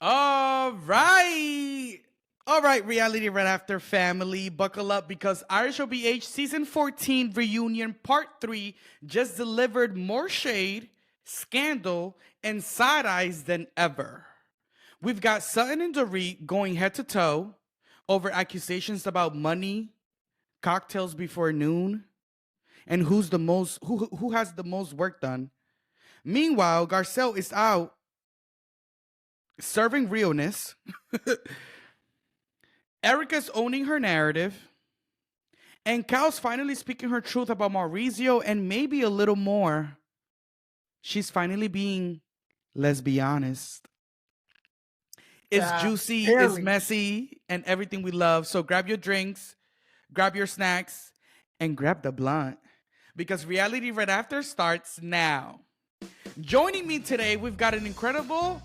All right. All right, Reality Right After family, buckle up because RHOBH Season 14 Reunion Part 3 just delivered more shade, scandal, and side eyes than ever. We've got Sutton and Dorit going head to toe over accusations about money, cocktails before noon, and who has the most work done. Meanwhile, Garcelle is out serving realness. Erica's owning her narrative. And Cal's finally speaking her truth about Maurizio and maybe a little more. She's finally being, let's be honest. It's juicy, it's Barely. messy, and everything we love. So grab your drinks, grab your snacks, and grab the blunt. Because Reality Right After starts now. Joining me today, we've got the incredible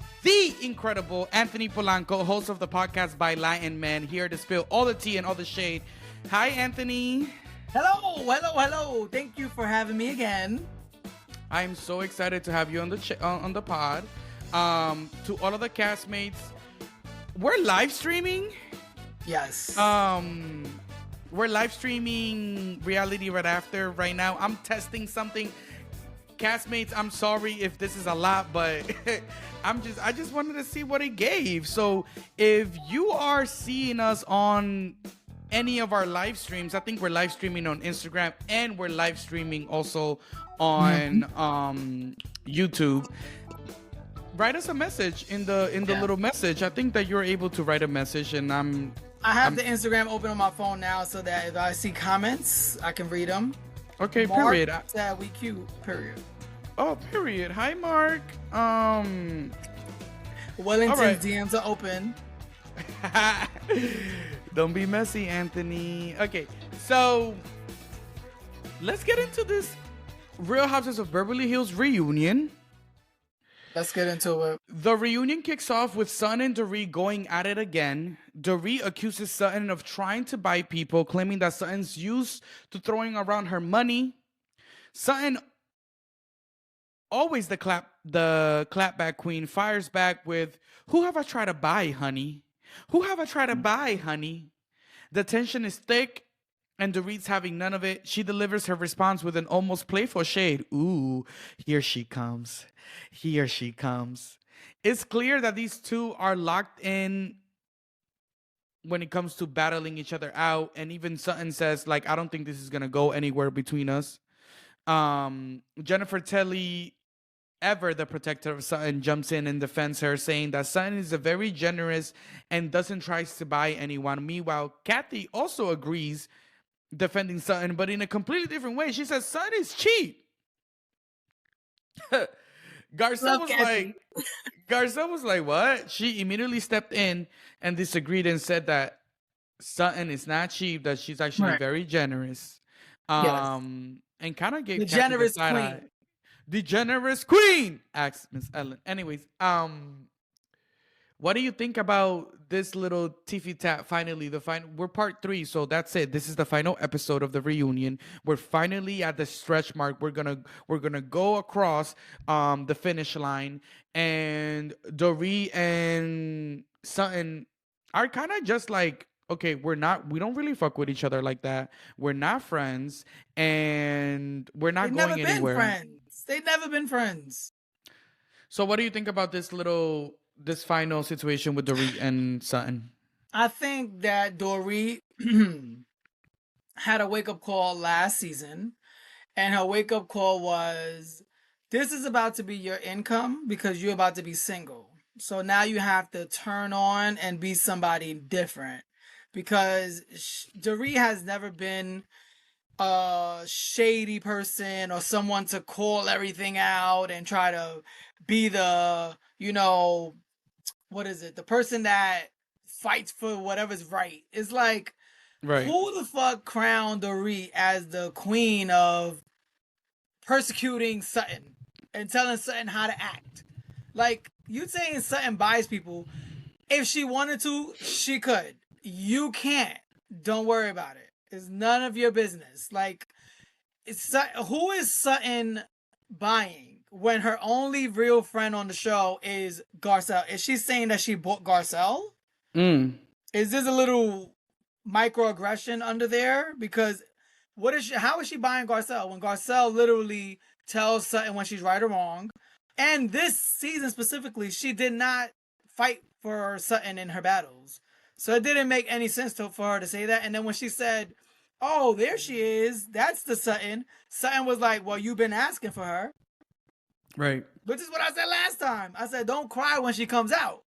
Anthony Polanco, host of the podcast By Latin Men, here to spill all the tea and all the shade. Hi, Anthony. Hello. Thank you for having me again. I'm so excited to have you on the pod. To all of the castmates, we're live streaming. Yes. We're live streaming Reality Right After right now. I'm testing something. Castmates, I'm sorry if this is a lot, but I just wanted to see what it gave. So if you are seeing us on any of our live streams, I think we're live streaming on Instagram and we're live streaming also on YouTube. Write us a message in the little message. I think that you're able to write a message, and I have the Instagram open on my phone now so that if I see comments, I can read them. Okay, Mark period. said we cute, period. Oh, period. Hi, Mark. Wellington's right. DMs are open. Don't be messy, Anthony. Okay, so let's get into this Real Houses of Beverly Hills reunion. Let's get into it. The reunion kicks off with Sutton and Dorit going at it again. Dorit accuses Sutton of trying to buy people, claiming that Sutton's used to throwing around her money. Sutton, always the clapback queen, fires back with, "Who have I tried to buy, honey? Who have I tried to buy, honey?" The tension is thick, and Dorit's having none of it. She delivers her response with an almost playful shade. Ooh, here she comes. Here she comes. It's clear that these two are locked in when it comes to battling each other out. And even Sutton says, like, I don't think this is going to go anywhere between us. Jennifer Telly, ever the protector of Sutton, jumps in and defends her, saying that Sutton is a very generous and doesn't try to buy anyone. Meanwhile, Kathy also agrees, defending Sutton, but in a completely different way. She says Sutton is cheap. Garcelle was like, what? She immediately stepped in and disagreed and said that Sutton is not cheap, that she's actually very generous. And kind of gave the Kathy generous the side queen. eye. The generous queen, asked Miss Ellen. Anyways, what do you think about this little tiffy tap? Finally, we're part 3, so that's it. This is the final episode of the reunion. We're finally at the stretch mark. We're gonna go across the finish line, and Dorit and Sutton are kind of just like, okay, we don't really fuck with each other like that. We're not friends, and we're not going anywhere. They've never been friends. So what do you think about this final situation with Dorit and Sutton? I think that Dorit had a wake-up call last season, and her wake-up call was, this is about to be your income because you're about to be single. So now you have to turn on and be somebody different, because Dorit has never been a shady person or someone to call everything out and try to be the, the person that fights for whatever's right. It's like, right. Who the fuck crowned Dorit as the queen of persecuting Sutton and telling Sutton how to act? Like, you saying Sutton buys people. If she wanted to, she could. You can't. Don't worry about it. It's none of your business. Like, who is Sutton buying? when her only real friend on the show is Garcelle, is she saying that she bought Garcelle? Is this a little microaggression under there? Because how is she buying Garcelle when Garcelle literally tells Sutton when she's right or wrong? And this season specifically, she did not fight for Sutton in her battles. So it didn't make any sense for her to say that. And then when she said, "Oh, there she is, that's the Sutton," Sutton was like, "Well, you've been asking for her." Right. Which is what I said last time. I said, don't cry when she comes out.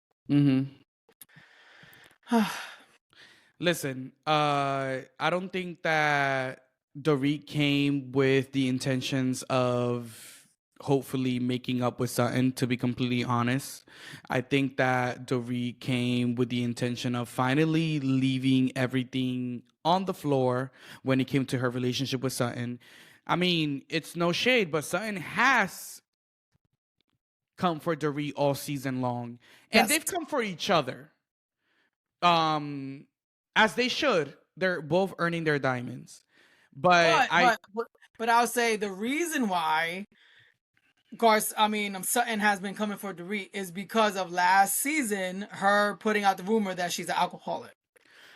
Listen, I don't think that Dorit came with the intentions of hopefully making up with Sutton, to be completely honest. I think that Dorit came with the intention of finally leaving everything on the floor when it came to her relationship with Sutton. I mean, it's no shade, but Sutton has come for Dorit all season long. And they've come for each other. As they should. They're both earning their diamonds. But I'll say the reason why Sutton has been coming for Dorit is because of last season, her putting out the rumor that she's an alcoholic.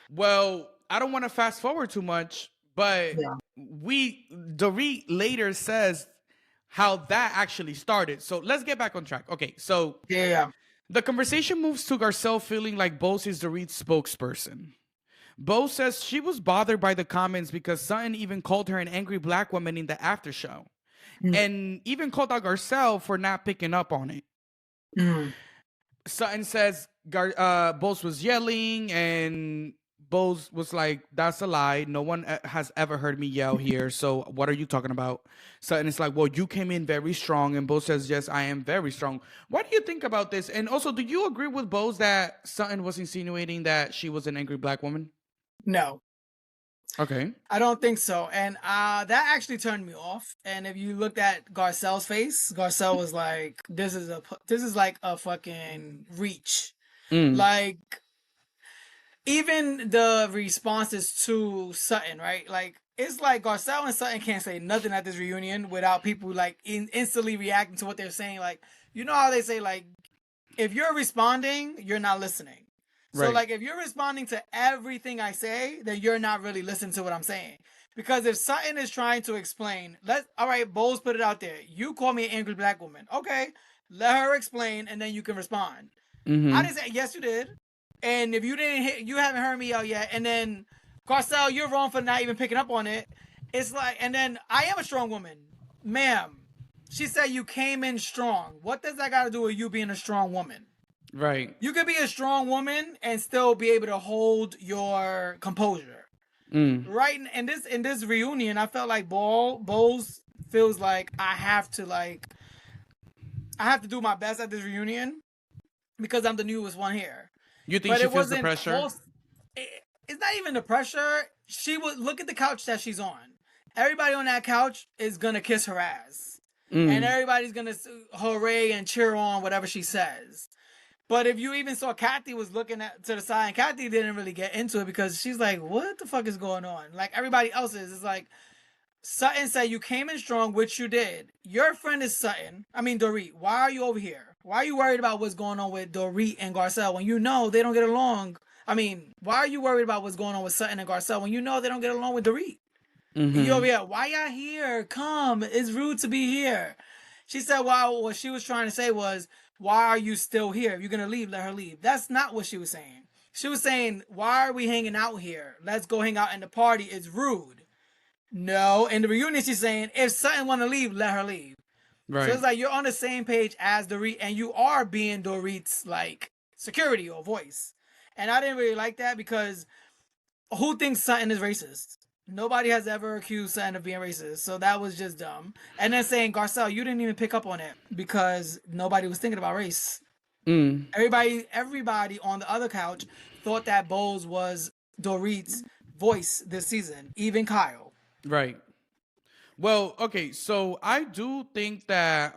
Well, I don't want to fast forward too much, but Dorit later says how that actually started. So let's get back on track. Okay, so the conversation moves to Garcelle feeling like Bose is Dorit's spokesperson. Bose says she was bothered by the comments because Sutton even called her an angry black woman in the after show. And even called out Garcelle for not picking up on it. Sutton says Bose was yelling, and Bose was like, "That's a lie. No one has ever heard me yell here. So what are you talking about?" Sutton is like, "Well, you came in very strong." And Bose says, "Yes, I am very strong." What do you think about this? And also, do you agree with Bose that Sutton was insinuating that she was an angry black woman? No. Okay. I don't think so. And that actually turned me off. And if you looked at Garcelle's face, Garcelle was like, this is like a fucking reach. Like, even the responses to Sutton, right? Like, it's like Garcelle and Sutton can't say nothing at this reunion without people like instantly reacting to what they're saying. Like, you know how they say, like, if you're responding, you're not listening. So, like, if you're responding to everything I say, then you're not really listening to what I'm saying. Because if Sutton is trying to explain, all right, Bowles put it out there. You call me an angry black woman. Okay, let her explain, and then you can respond. I didn't say, yes, you did. And if you you haven't heard me out yet. And then, Garcelle, you're wrong for not even picking up on it. It's like, and then, I am a strong woman. Ma'am, she said you came in strong. What does that got to do with you being a strong woman? Right. You could be a strong woman and still be able to hold your composure. Right in this reunion, I felt like Bowles feels like I have to do my best at this reunion because I'm the newest one here. You think she feels the pressure? It's not even the pressure. She would look at the couch that she's on. Everybody on that couch is gonna kiss her ass, and everybody's gonna hooray and cheer on whatever she says. But if you even saw Kathy was looking to the side, and Kathy didn't really get into it because she's like, what the fuck is going on? Like everybody else is. It's like, Sutton said you came in strong, which you did. Your friend is Dorit. Why are you over here? Why are you worried about what's going on with Dorit and Garcelle when you know they don't get along? Why are you worried about what's going on with Sutton and Garcelle when you know they don't get along with Dorit? You over here, why y'all here? Come, it's rude to be here. She said, well, what she was trying to say was, why are you still here? If you're going to leave, let her leave. That's not what she was saying. She was saying, why are we hanging out here? Let's go hang out in the party. It's rude. No. In the reunion, she's saying, if Sutton want to leave, let her leave. Right. So it's like you're on the same page as Dorit, and you are being Dorit's, like, security or voice. And I didn't really like that because who thinks Sutton is racist? Nobody has ever accused Sutton of being racist, so that was just dumb. And then saying, Garcelle, you didn't even pick up on it because nobody was thinking about race. Everybody on the other couch thought that Bowles was Dorit's voice this season, even Kyle. Right. Well, okay, so I do think that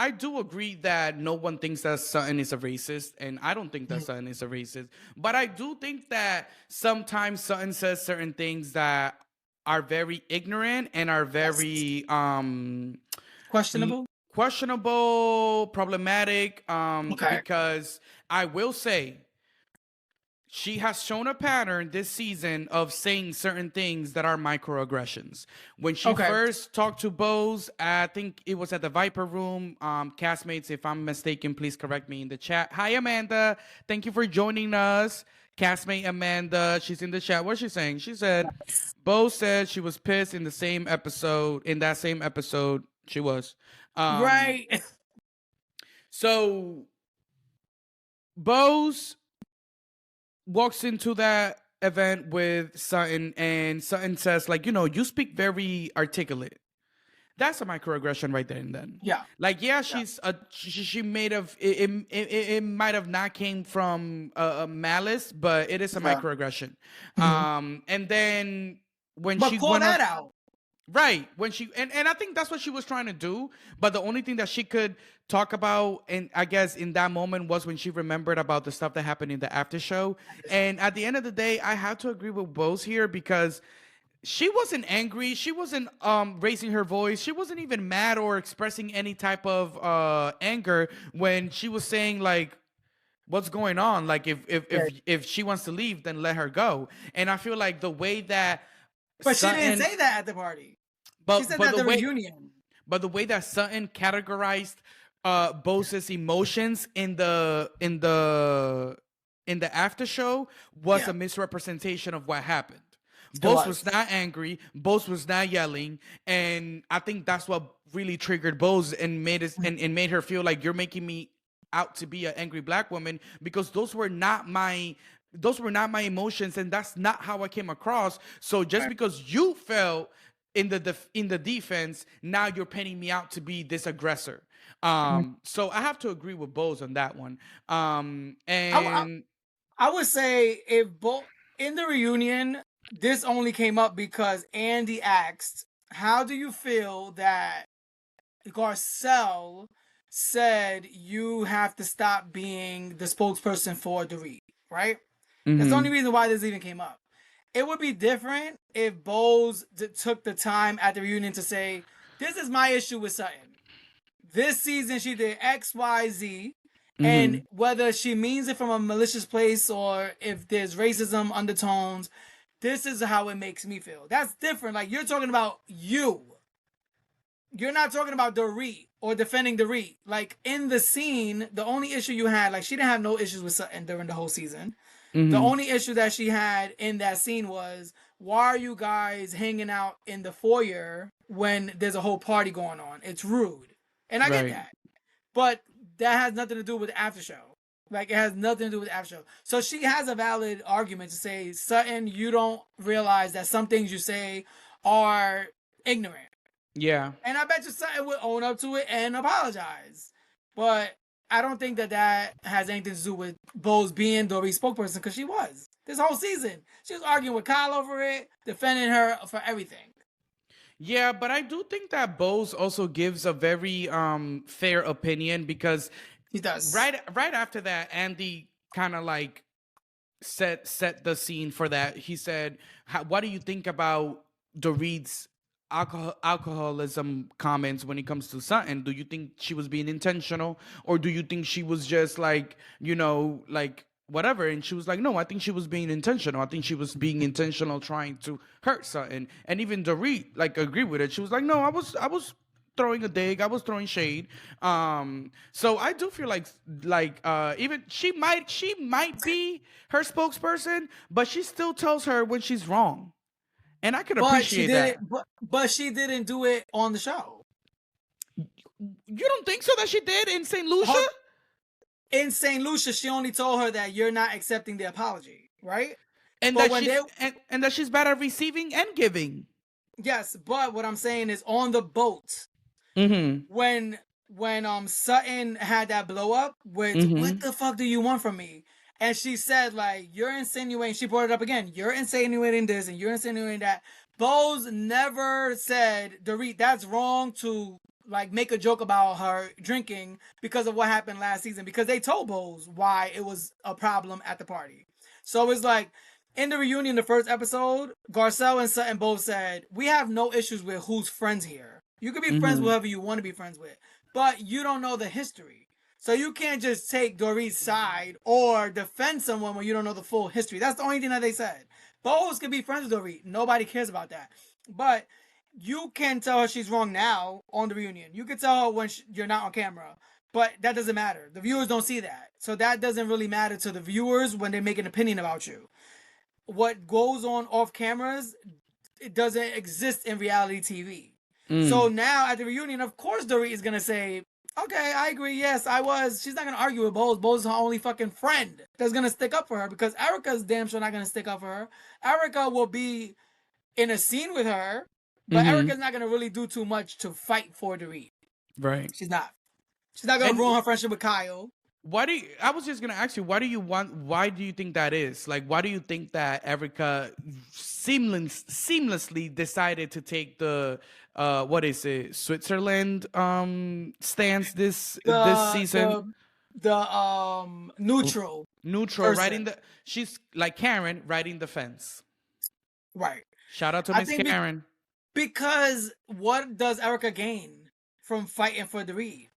I do agree that no one thinks that Sutton is a racist, and I don't think that Sutton is a racist. But I do think that sometimes Sutton says certain things that are very ignorant and are very Questionable. questionable, problematic. Okay. Because I will say she has shown a pattern this season of saying certain things that are microaggressions. When she Okay. first talked to Bose, I think it was at the Viper Room. Castmates, if I'm mistaken, please correct me in the chat. Hi, Amanda. Thank you for joining us. Castmate Amanda, she's in the chat. What's she saying? She said, Bose said she was pissed in the same episode. In that same episode, she was. Right. So Bose walks into that event with Sutton, and Sutton says, like, you speak very articulate. That's a microaggression right there and then. Yeah. Like, yeah, she made of it might have not came from a malice, but it is a microaggression. And then when But she call went that up, out. right, when she and I think that's what she was trying to do, but the only thing that she could talk about, and I guess in that moment, was when she remembered about the stuff that happened in the after show. And at the end of the day, I have to agree with Bose here, because she wasn't angry, she wasn't raising her voice, she wasn't even mad or expressing any type of anger when she was saying, like, what's going on, like, if she wants to leave, then let her go. And I feel like the way that But she didn't Sutton, say that at the party. She said but that the at the way reunion. but the way that Sutton categorized Bose's emotions in the after show was Yeah. a misrepresentation of what happened. It Bose was. was not angry. Bose was not yelling, and I think that's what really triggered Bose and made us and made her feel like, you're making me out to be an angry black woman, because those were not my emotions, and that's not how I came across. So just because you felt in the defense, now you're painting me out to be this aggressor. So I have to agree with Bose on that one. And I would say if in the reunion, this only came up because Andy asked, "How do you feel that Garcelle said you have to stop being the spokesperson for Dorit?" Right? That's the only reason why this even came up. It would be different if Bose took the time at the reunion to say, "This is my issue with Sutton. This season she did X, Y, Z." And whether she means it from a malicious place or if there's racism undertones, this is how it makes me feel. That's different. Like, you're talking about you. You're not talking about Dorit or defending Dorit. Like, in the scene, the only issue you had, like, she didn't have no issues with Sutton during the whole season. The only issue that she had in that scene was, why are you guys hanging out in the foyer when there's a whole party going on? It's rude. And I get that. But that has nothing to do with the after show. Like, it has nothing to do with the after show. So she has a valid argument to say, Sutton, you don't realize that some things you say are ignorant. yeah. And I bet you Sutton would own up to it and apologize. But I don't think that has anything to do with Bose being Dory's spokesperson, because she was. This whole season. She was arguing with Kyle over it, defending her for everything. Yeah, but I do think that Bose also gives a very fair opinion, because he does. Right after that, Andy kind of like set the scene for that. He said, "What do you think about Dorit's alcoholism comments when it comes to Sutton? Do you think she was being intentional, or do you think she was just like, like whatever?" And she was like, "No, I think she was being intentional. I think she was being intentional, trying to hurt Sutton." And even Dorit like agreed with it. She was like, "No, I was throwing a dig. I was throwing shade." So I do feel like even she might be her spokesperson, but she still tells her when she's wrong. And I could appreciate that. But she didn't do it on the show. You don't think so that she did in St. Lucia? In St. Lucia, she only told her that you're not accepting the apology, right? And that she's bad at receiving and giving. Yes, but what I'm saying is, on the boat, when Sutton had that blow up with, "What the fuck do you want from me?" And she said, like, "You're insinuating," she brought it up again, "You're insinuating this and you're insinuating that." Bose never said, "Dorit, that's wrong to like make a joke about her drinking because of what happened last season," because they told Bose why it was a problem at the party. So it's like, in the reunion, the first episode, Garcelle and Sutton both said, we have no issues with who's friends here. You can be friends with whoever you want to be friends with, but you don't know the history. So you can't just take Dorit's side or defend someone when you don't know the full history. That's the only thing that they said. Both can be friends with Dorit. Nobody cares about that. But you can tell her she's wrong now on the reunion. You can tell her when you're not on camera. But that doesn't matter. The viewers don't see that. So that doesn't really matter to the viewers when they make an opinion about you. What goes on off cameras, it doesn't exist in reality TV. So now at the reunion, of course, Dorit is going to say, okay, I agree. Yes, I was. She's not going to argue with Bose. Bose is her only fucking friend that's going to stick up for her because Erica's damn sure not going to stick up for her. Erica will be in a scene with her, but Erica's not going to really do too much to fight for Dorit. Right. She's not. She's not going to ruin her friendship with Kyle. I was just gonna ask you, why do you think that is? Like, why do you think that Erica seamlessly decided to take the what is it, Switzerland stance this season? The neutral person. Riding she's like Karen riding the fence. Right. Shout out to Miss Karen. Because what does Erica gain from fighting for Dorit?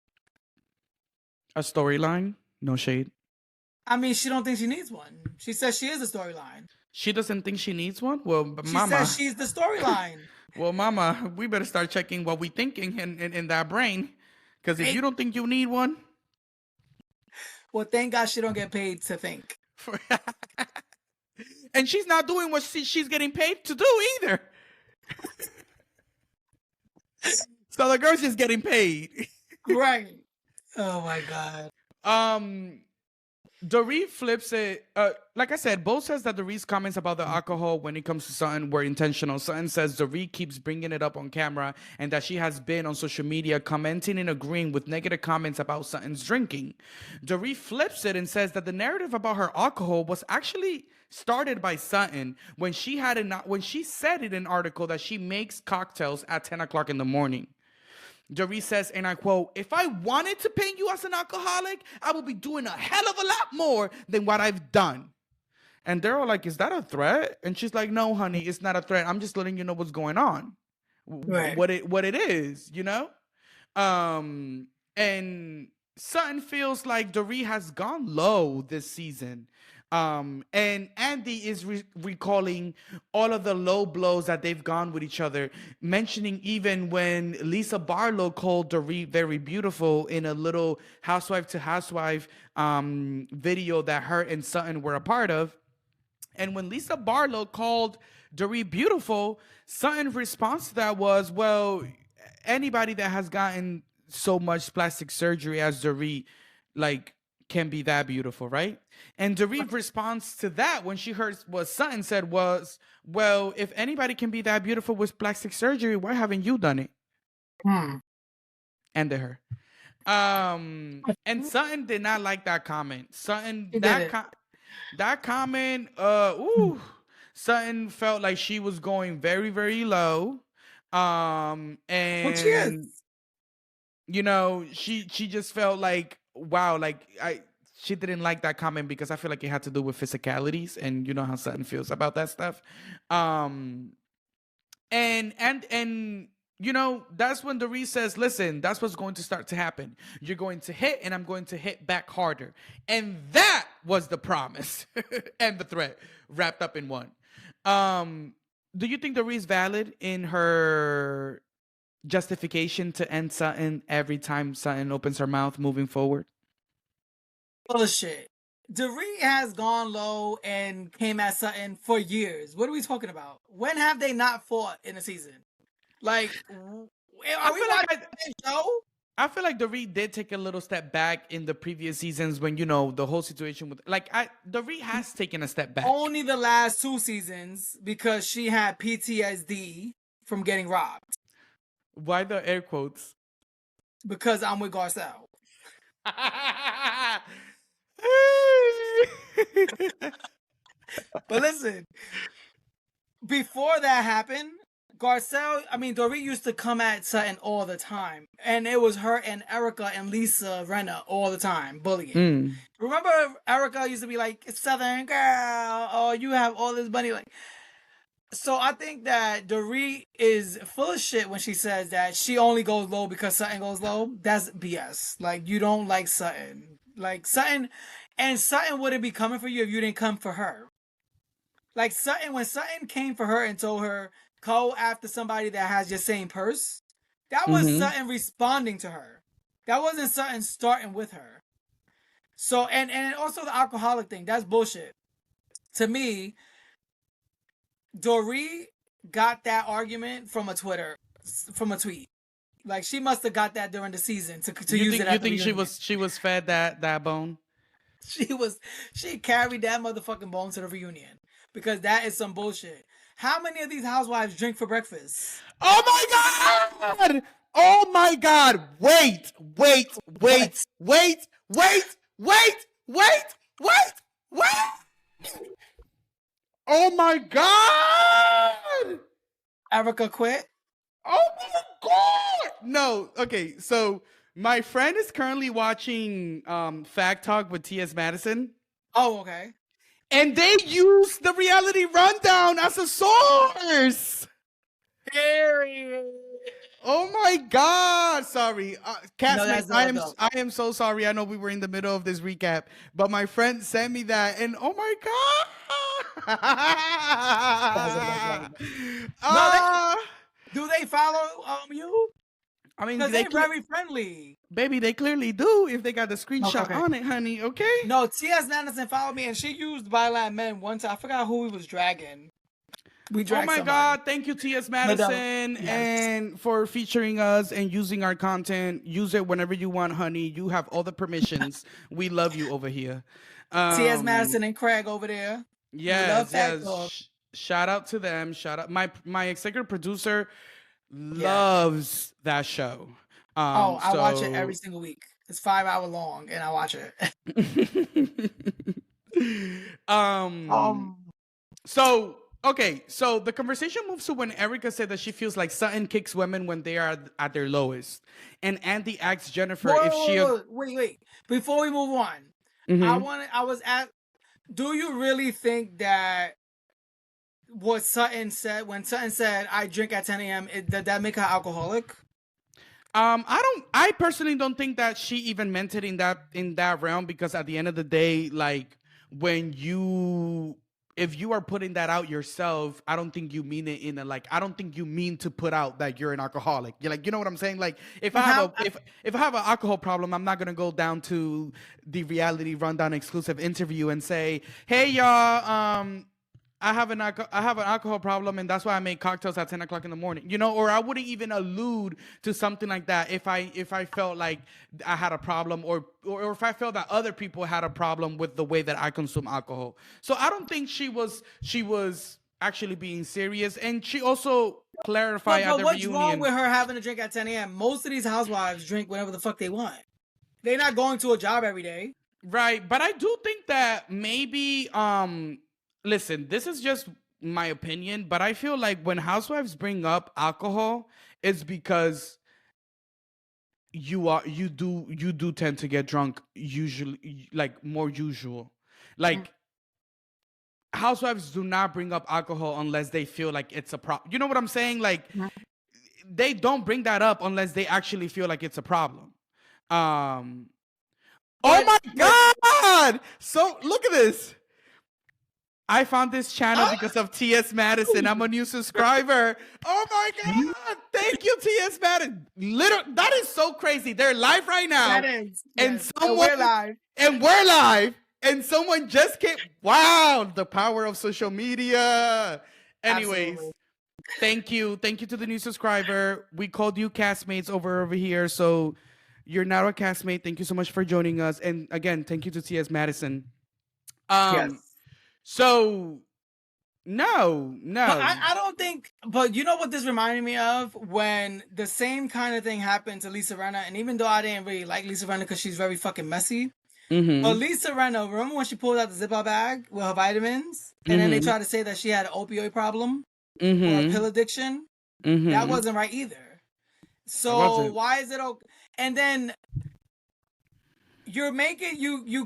A storyline, no shade. I mean, she don't think she needs one. She says she is the storyline. She doesn't think she needs one? Well, she mama. Says she's the storyline. Well, mama, we better start checking what we thinking in that brain. Because if you don't think you need one. Well, thank God she don't get paid to think. And she's not doing what she's getting paid to do either. So the girl's just getting paid. Right. Oh my God. Dorit flips it. Like I said, Bo says that Dorit's comments about the alcohol when it comes to Sutton were intentional. Sutton says Dorit keeps bringing it up on camera and that she has been on social media commenting and agreeing with negative comments about Sutton's drinking. Dorit flips it and says that the narrative about her alcohol was actually started by Sutton when she said in an article that she makes cocktails at 10 o'clock in the morning. Dorit says, and I quote, "If I wanted to paint you as an alcoholic, I would be doing a hell of a lot more than what I've done." And they're all like, "Is that a threat?" And she's like, "No, honey, it's not a threat. I'm just letting you know what's going on." Right. What it is, you know? And Sutton feels like Dorit has gone low this season. And Andy is recalling all of the low blows that they've gone with each other, mentioning even when Lisa Barlow called Dorit very beautiful in a little housewife to housewife video that her and Sutton were a part of. And when Lisa Barlow called Dorit beautiful, Sutton's response to that was, well, anybody that has gotten so much plastic surgery as Dorit, like, can be that beautiful, right? And Dorit's response to that when she heard what Sutton said was, well, if anybody can be that beautiful with plastic surgery, why haven't you done it? Ended her. And Sutton did not like that comment. That comment, Sutton felt like she was going very, very low. And you know, she just felt like, wow, like she didn't like that comment because I feel like it had to do with physicalities, and you know how Sutton feels about that stuff. And you know, that's when Dorit says, listen, that's what's going to start to happen. You're going to hit and I'm going to hit back harder. And that was the promise and the threat wrapped up in one. Do you think Dorit's valid in her justification to end Sutton every time Sutton opens her mouth moving forward? Bullshit. Dorit has gone low and came at Sutton for years. What are we talking about? When have they not fought in a season? Like, are we watching that show? I feel like Dorit did take a little step back in the previous seasons when, you know, the whole situation with, like, Dorit has taken a step back. Only the last 2 seasons because she had PTSD from getting robbed. Why the air quotes? Because I'm with Garcelle. But listen, before that happened, Dorit used to come at Sutton all the time. And it was her and Erica and Lisa Rinna all the time, bullying. Remember Erica used to be like, Southern girl, oh, you have all this money. Like, so I think that Dorit is full of shit when she says that she only goes low because Sutton goes low. That's BS. Like, you don't like Sutton. Like, Sutton wouldn't be coming for you if you didn't come for her. Like, when Sutton came for her and told her, go after somebody that has your same purse, that was Sutton responding to her. That wasn't Sutton starting with her. So, and also the alcoholic thing, that's bullshit. To me, Dorit got that argument from a tweet. Like, she must have got that during the season to use it. You think she was fed that bone? She carried that motherfucking bone to the reunion because that is some bullshit. How many of these housewives drink for breakfast? Oh my god! Oh my god! Wait! Oh my god! Erica quit? Oh my god! No, okay, so my friend is currently watching Fact Talk with T.S. Madison. Oh, okay. And they use the reality rundown as a source. Period. Oh my god! Sorry, castmates. No, I am so sorry. I know we were in the middle of this recap, but my friend sent me that, and oh my god! Do they follow you? I mean, because they're very friendly. Baby, they clearly do if they got the screenshot on it, honey, okay? No, T.S. Madison followed me, and she used Byline Men one time. I forgot who we was dragging. We dragged somebody. God, thank you, T.S. Madison, and for featuring us and using our content. Use it whenever you want, honey. You have all the permissions. We love you over here. T.S. Madison and Craig over there. Yes. Shout out to them. Shout out. My executive producer loves that show. I watch it every single week. It's 5 hours long, and I watch it. So the conversation moves to when Erica said that she feels like Sutton kicks women when they are at their lowest, and Andy asks Jennifer if she. Wait. Before we move on, do you really think that what Sutton said when Sutton said I drink at 10 a.m. Did that make her alcoholic? I personally don't think that she even meant it in that realm, because at the end of the day, like, if you are putting that out yourself, I don't think you mean it in a, like, I don't think you mean to put out that you're an alcoholic. You're like, you know what I'm saying? Like, if I have an alcohol problem, I'm not gonna go down to the reality rundown exclusive interview and say, hey y'all, I have an alcohol problem, and that's why I make cocktails at 10 o'clock in the morning, you know, or I wouldn't even allude to something like that if I felt like I had a problem, or if I felt that other people had a problem with the way that I consume alcohol. So I don't think she was actually being serious, and she also clarified at the reunion. What's wrong with her having a drink at 10 a.m.? Most of these housewives drink whenever the fuck they want. They're not going to a job every day. Right, but I do think that maybe listen, this is just my opinion, but I feel like when housewives bring up alcohol, it's because you do tend to get drunk, usually, like more usual. Like, housewives do not bring up alcohol unless they feel like it's a problem. You know what I'm saying? Like, they don't bring that up unless they actually feel like it's a problem. Oh my God! So look at this. I found this channel because of T.S. Madison. I'm a new subscriber. Oh my God. Thank you, T.S. Madison. That is so crazy. They're live right now. That is. And yes. We're live. And we're live. And someone just came. Wow. The power of social media. Anyways. Absolutely. Thank you. Thank you to the new subscriber. We called you castmates over here. So you're now a castmate. Thank you so much for joining us. And again, thank you to T.S. Madison. Yes. So, no. I don't think, but you know what this reminded me of? When the same kind of thing happened to Lisa Rinna, and even though I didn't really like Lisa Rinna because she's very fucking messy, but Lisa Rinna, remember when she pulled out the Ziploc bag with her vitamins, and then they tried to say that she had an opioid problem or a pill addiction? That Mm-hmm. wasn't right either. It So wasn't. why is it okay? And then you're making you.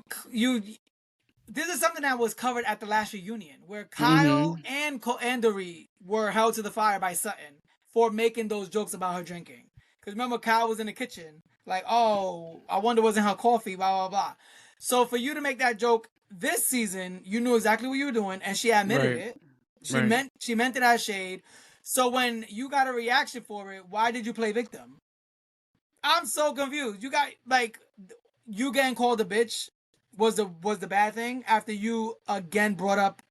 This is something that was covered at the last reunion, where Kyle Mm-hmm. and Dorit were held to the fire by Sutton for making those jokes about her drinking. Because remember, Kyle was in the kitchen, like, "Oh, I wonder wasn't her coffee?" Blah blah blah. So for you to make that joke this season, you knew exactly what you were doing, and she admitted Right. it. Right. She meant it as shade. So when you got a reaction for it, why did you play victim? I'm so confused. You got like you getting called a bitch was the bad thing after you again brought up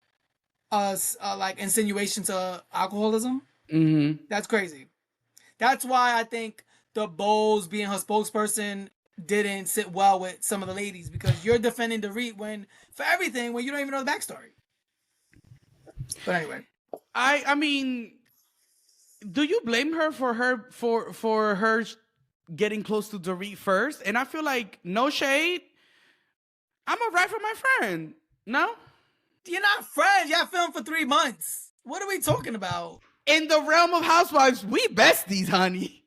like insinuation to alcoholism. Mm-hmm. That's crazy. That's why I think the Bowles being her spokesperson didn't sit well with some of the ladies, because you're defending Dorit when for everything when you don't even know the backstory. But anyway, I mean, do you blame her for her getting close to Dorit first? And I feel like no shade. I'm alright for my friend. No? you're not friends. Y'all filmed for 3 months. What are we talking about? In the realm of housewives, we besties, honey.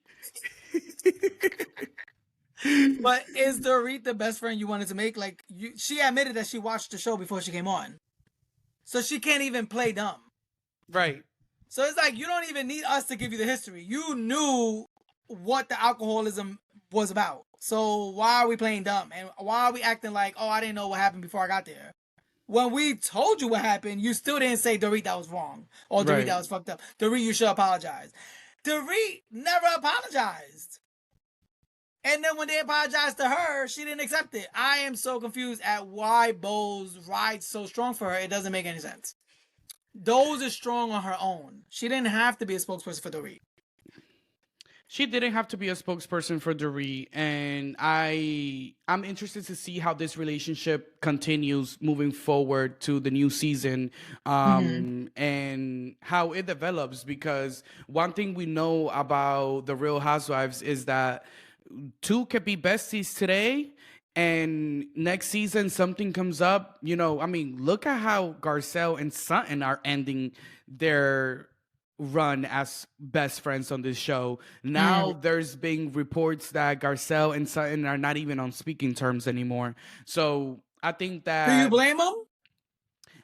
But is Dorit the best friend you wanted to make? Like, she admitted that she watched the show before she came on, so she can't even play dumb. Right. So it's like you don't even need us to give you the history. You knew what the alcoholism was about. So why are we playing dumb? And why are we acting like, oh, I didn't know what happened before I got there? When we told you what happened, you still didn't say, Dorit, that was wrong. Or Dorit, Right. that was fucked up. Dorit, you should apologize. Dorit never apologized. And then when they apologized to her, she didn't accept it. I am so confused at why Bowles rides so strong for her. It doesn't make any sense. Doze is strong on her own. She didn't have to be a spokesperson for Dorit. She didn't have to be a spokesperson for Dorit, and I'm interested to see how this relationship continues moving forward to the new season, and how it develops. Because one thing we know about the Real Housewives is that two could be besties today, and next season something comes up. I mean, look at how Garcelle and Sutton are ending their run as best friends on this show. Now there's been reports that Garcelle and Sutton are not even on speaking terms anymore. So I think Do you that blame him?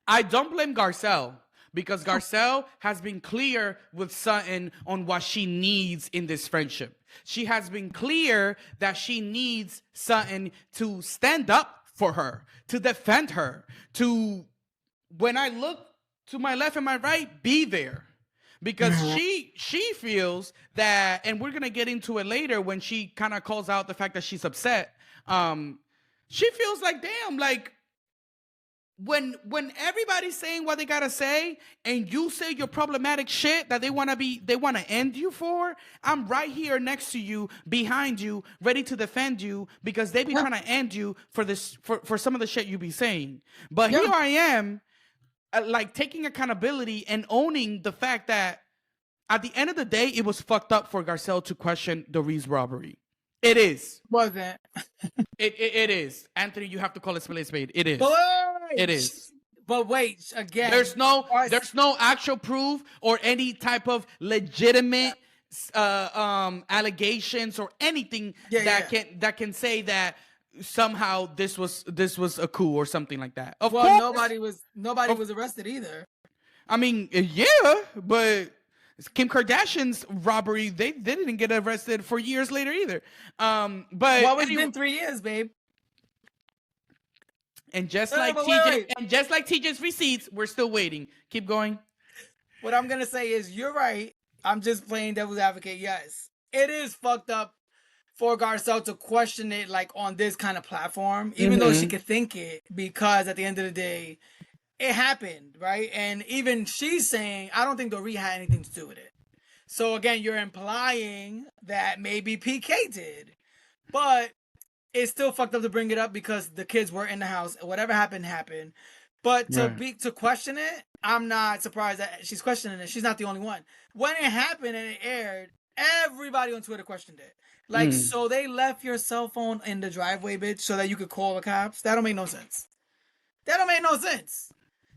I don't blame Garcelle, because Garcelle has been clear with Sutton on what she needs in this friendship. She has been clear that she needs Sutton to stand up for her, to defend her, to, when I look to my left and my right, be there. Because she feels that, and we're gonna get into it later when she kind of calls out the fact that she's upset. She feels like, damn, like when everybody's saying what they gotta say, and you say your problematic shit that they wanna end you for, I'm right here next to you, behind you, ready to defend you, because they be trying to end you for this for some of the shit you be saying. But here I am, like taking accountability and owning the fact that at the end of the day, it was fucked up for Garcelle to question Dorit's robbery. It is. Wasn't. It is. Anthony, you have to call it spade a spade. It is. But It is. But wait, again. There's no actual proof or any type of legitimate allegations or anything that can say that somehow this was a coup or something like that. Of course, nobody was arrested either. I mean, yeah, but Kim Kardashian's robbery, they didn't get arrested for years later either. But It's been 3 years, babe. And just like TJ, and just like TJ's receipts, we're still waiting. Keep going. What I'm gonna say is, you're right. I'm just playing devil's advocate. Yes, it is fucked up for Garcelle to question it like on this kind of platform, even though she could think it, because at the end of the day, it happened, right? And even she's saying, I don't think Dorit had anything to do with it. So again, you're implying that maybe PK did, but it's still fucked up to bring it up because the kids were in the house. Whatever happened, happened. But to question it, I'm not surprised that she's questioning it. She's not the only one. When it happened and it aired, everybody on Twitter questioned it. Like, so they left your cell phone in the driveway, bitch, so that you could call the cops? That don't make no sense. That don't make no sense.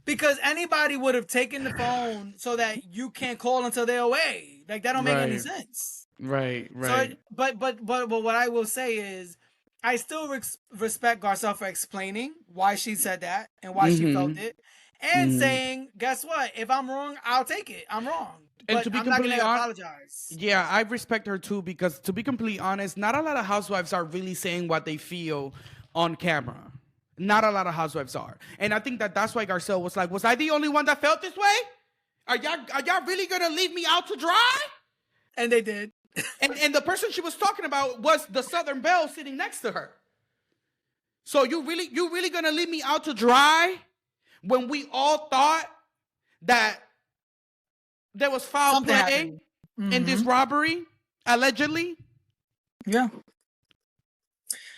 Because anybody would have taken the phone so that you can't call until they're away. Like that don't make any Right. sense. Right. So, Right. but what I will say is, I still respect Garcelle for explaining why she said that and why she felt it, and saying, "Guess what? If I'm wrong, I'll take it. I'm wrong, And but to be I'm not completely gonna honest, apologize." yeah, I respect her too, because to be completely honest, not a lot of housewives are really saying what they feel on camera. Not a lot of housewives are. And I think that that's why Garcelle was like, was I the only one that felt this way? Are y'all really gonna leave me out to dry? And they did. And the person she was talking about was the Southern Belle sitting next to her. So you really gonna leave me out to dry when we all thought that there was foul Something play happened. in this robbery, allegedly? Yeah.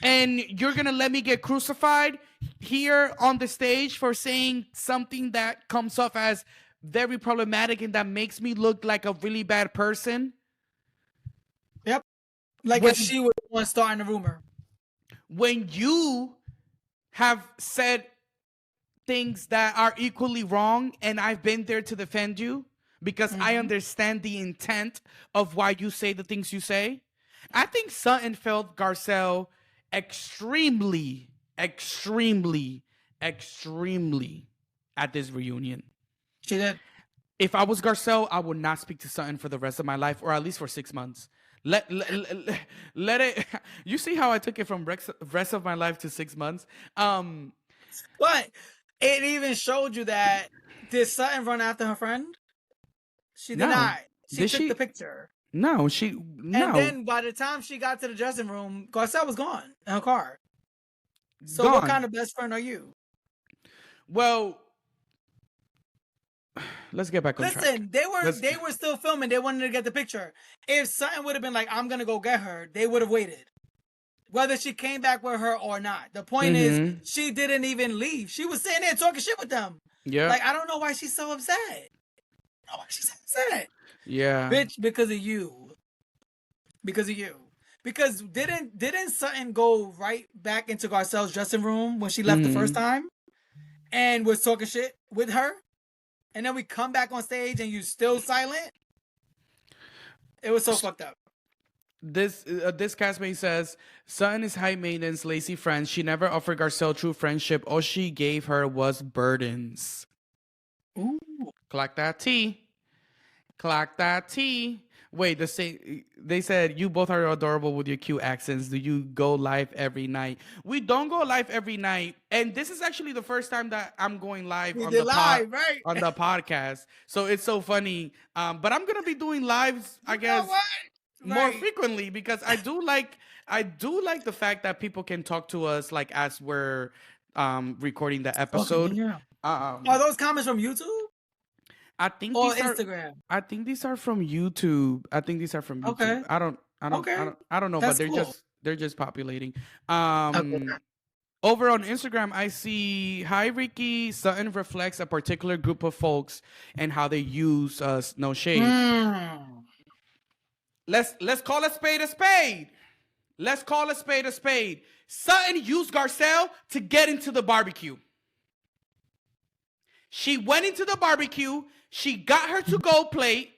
And you're gonna let me get crucified here on the stage for saying something that comes off as very problematic and that makes me look like a really bad person? Yep. Like When, if she was the one starting the rumor. when you have said things that are equally wrong and I've been there to defend you because I understand the intent of why you say the things you say. I think Sutton felt Garcelle extremely at this reunion. She did. If I was Garcelle, I would not speak to Sutton for the rest of my life, or at least for 6 months. Let it. You see how I took it from rest of my life to 6 months. But it even showed you that did Sutton run after her friend? She did No. not. She Did took she? the picture. No. And then by the time she got to the dressing room, Garcelle was gone in her car. So what Gone. kind of best friend are you? Well, let's get back on track. Listen, they were still filming. They wanted to get the picture. If Sutton would have been like, "I'm gonna go get her," they would have waited. Whether she came back with her or not. The point is, she didn't even leave. She was sitting there talking shit with them. Yeah. Like, I don't know why she's so upset. I don't know why she's so upset. Yeah. Bitch, because of you. Because of you. Because didn't Sutton go right back into Garcelle's dressing room when she left the first time and was talking shit with her? And then we come back on stage and you still silent? It was so fucked up. This castmate says Sutton is high maintenance, lazy friend. She never offered Garcelle true friendship. All she gave her was burdens. Ooh. Clock that T. Clock that T. Wait, they said you both are adorable with your cute accents. Do you go live every night? We don't go live every night, and this is actually the first time that I'm going live on the right? on the podcast. So it's so funny. But I'm gonna be doing lives, I guess, more frequently because I do like the fact that people can talk to us like as we're recording the episode. Are those comments from YouTube? I think or these Instagram. I think these are from YouTube. Okay. I don't know, That's but cool. they're just populating. Over on Instagram, I see, hi Ricky, Sutton reflects a particular group of folks and how they use no shade. Let's call a spade a spade. Let's call a spade a spade. Sutton used Garcelle to get into the barbecue. She went into the barbecue. She got her to go plate.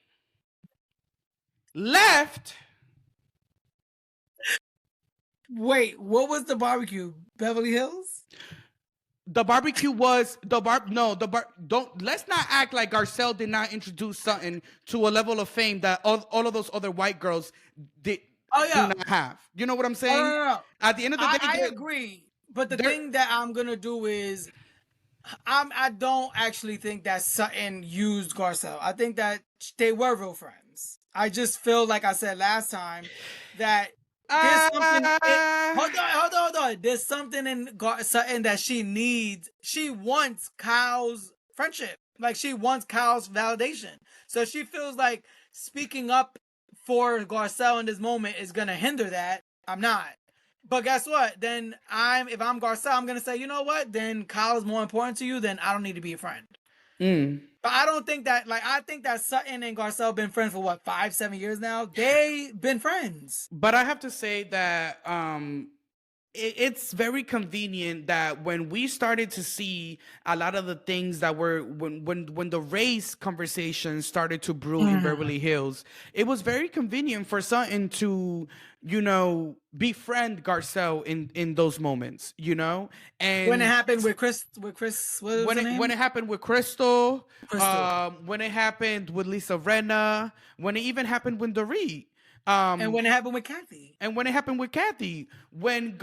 Left. Wait, what was the barbecue? Beverly Hills? The barbecue was don't let's not act like Garcelle did not introduce Sutton to a level of fame that all of those other white girls do not have. You know what I'm saying? No. At the end of the day, I agree. But the thing that I'm gonna do is I don't actually think that Sutton used Garcelle. I think that they were real friends. I just feel like I said last time that there's something. Hold on. There's something in Sutton that she needs. She wants Kyle's friendship. Like she wants Kyle's validation. So she feels like speaking up for Garcelle in this moment is gonna hinder that. I'm not. But guess what? Then if I'm Garcelle, I'm gonna say, you know what? Then Kyle is more important to you. Then I don't need to be a friend. But I don't think that. I think that Sutton and Garcelle been friends for what 5-7 years now. They've been friends. But I have to say that it's very convenient that when we started to see a lot of the things that were when the race conversation started to brew in Mm. Beverly Hills, it was very convenient for Sutton to, befriend Garcelle in those moments, When it and happened with Chris, what was when her it name? happened with Crystal, Crystal. when it happened with Lisa Renna, when it even happened with Dorit, And when it happened with Kathy. and when it happened with Kathy, when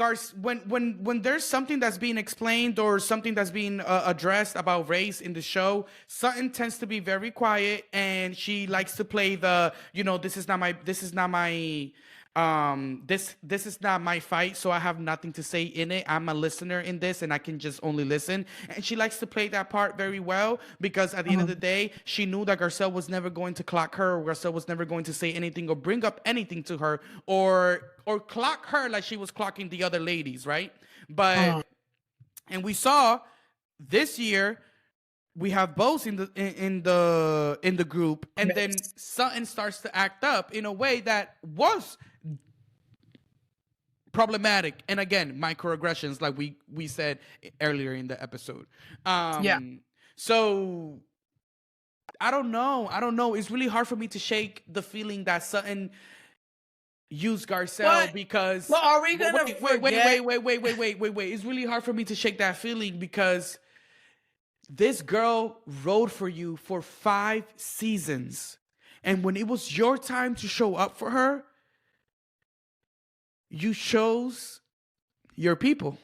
there's something that's being explained or something that's being addressed about race in the show, Sutton tends to be very quiet and she likes to play the, this is not my fight, so I have nothing to say in it. I'm a listener in this and I can just only listen. And she likes to play that part very well because at the end of the day, she knew that Garcelle was never going to clock her, or Garcelle was never going to say anything or bring up anything to her or clock her like she was clocking the other ladies, right? But Uh, and we saw this year we have both in the group, and then yes. Sutton starts to act up in a way that was problematic, and again microaggressions like we said earlier in the episode. Yeah. So I don't know, it's really hard for me to shake the feeling that Sutton used Garcelle But because are we gonna forget? wait, it's really hard for me to shake that feeling because this girl rode for you for 5 seasons, and when it was your time to show up for her, you chose your people.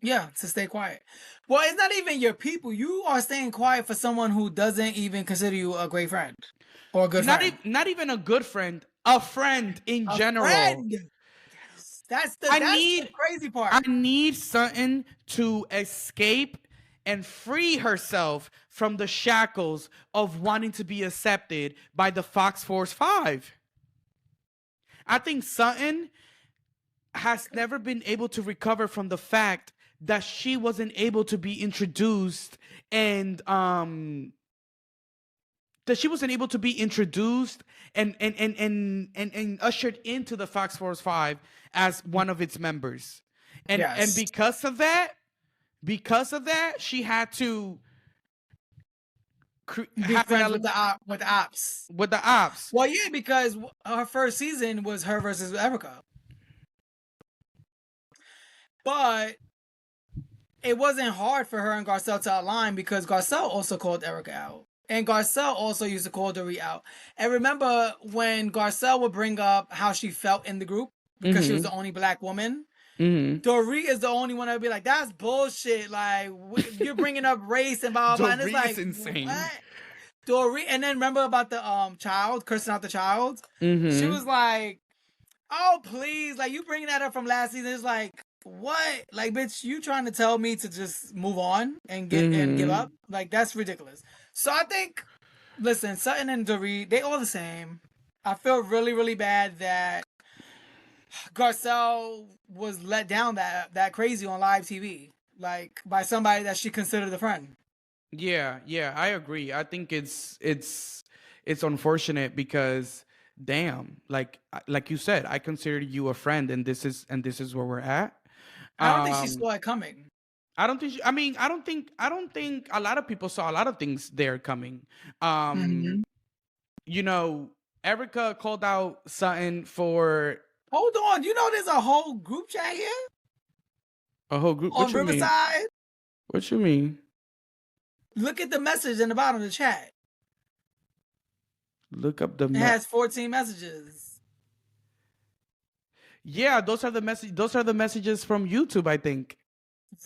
Yeah, to stay quiet. Well, it's not even your people. You are staying quiet for someone who doesn't even consider you a great friend or a good friend. Not even a good friend, a friend in A general. friend. Yes. That's I the need crazy I part. need Sutton to escape and free herself from the shackles of wanting to be accepted by the Fox Force 5. I think Sutton has never been able to recover from the fact that she wasn't able to be introduced and and ushered into the Fox Force 5 as one of its members. And Yes. because of that, she had to Be have an friends element with the ops. with the ops. Well, yeah, because her first season was her versus Erica. But it wasn't hard for her and Garcelle to align because Garcelle also called Erica out. And Garcelle also used to call Dorit out. And remember when Garcelle would bring up how she felt in the group because she was the only black woman? Dorit is the only one that would be like, that's bullshit. Like, you're bringing up race and blah, blah, blah. And it's Dorit like, is insane. what? Dorit, and then remember about the child, cursing out the child? She was like, oh, please. Like, you bringing that up from last season. It's like, what? Like, bitch, you trying to tell me to just move on and give up? Like, that's ridiculous. So I think, listen, Sutton and Dorit, they all the same. I feel really, really bad that Garcelle was let down that crazy on live TV, like by somebody that she considered a friend. Yeah, I agree. I think it's unfortunate because damn, like you said, I consider you a friend, and this is where we're at. I don't think she Um, saw it coming. I don't think. I don't think a lot of people saw a lot of things there coming. Um, you know, Erica called out Sutton for Hold on, you know there's a whole group chat here a whole group. on What you mean? Riverside. What you mean? Look at the message in the bottom of the chat. Look up the. It has 14 messages. Yeah, those are the message. Those are the messages from YouTube, I think.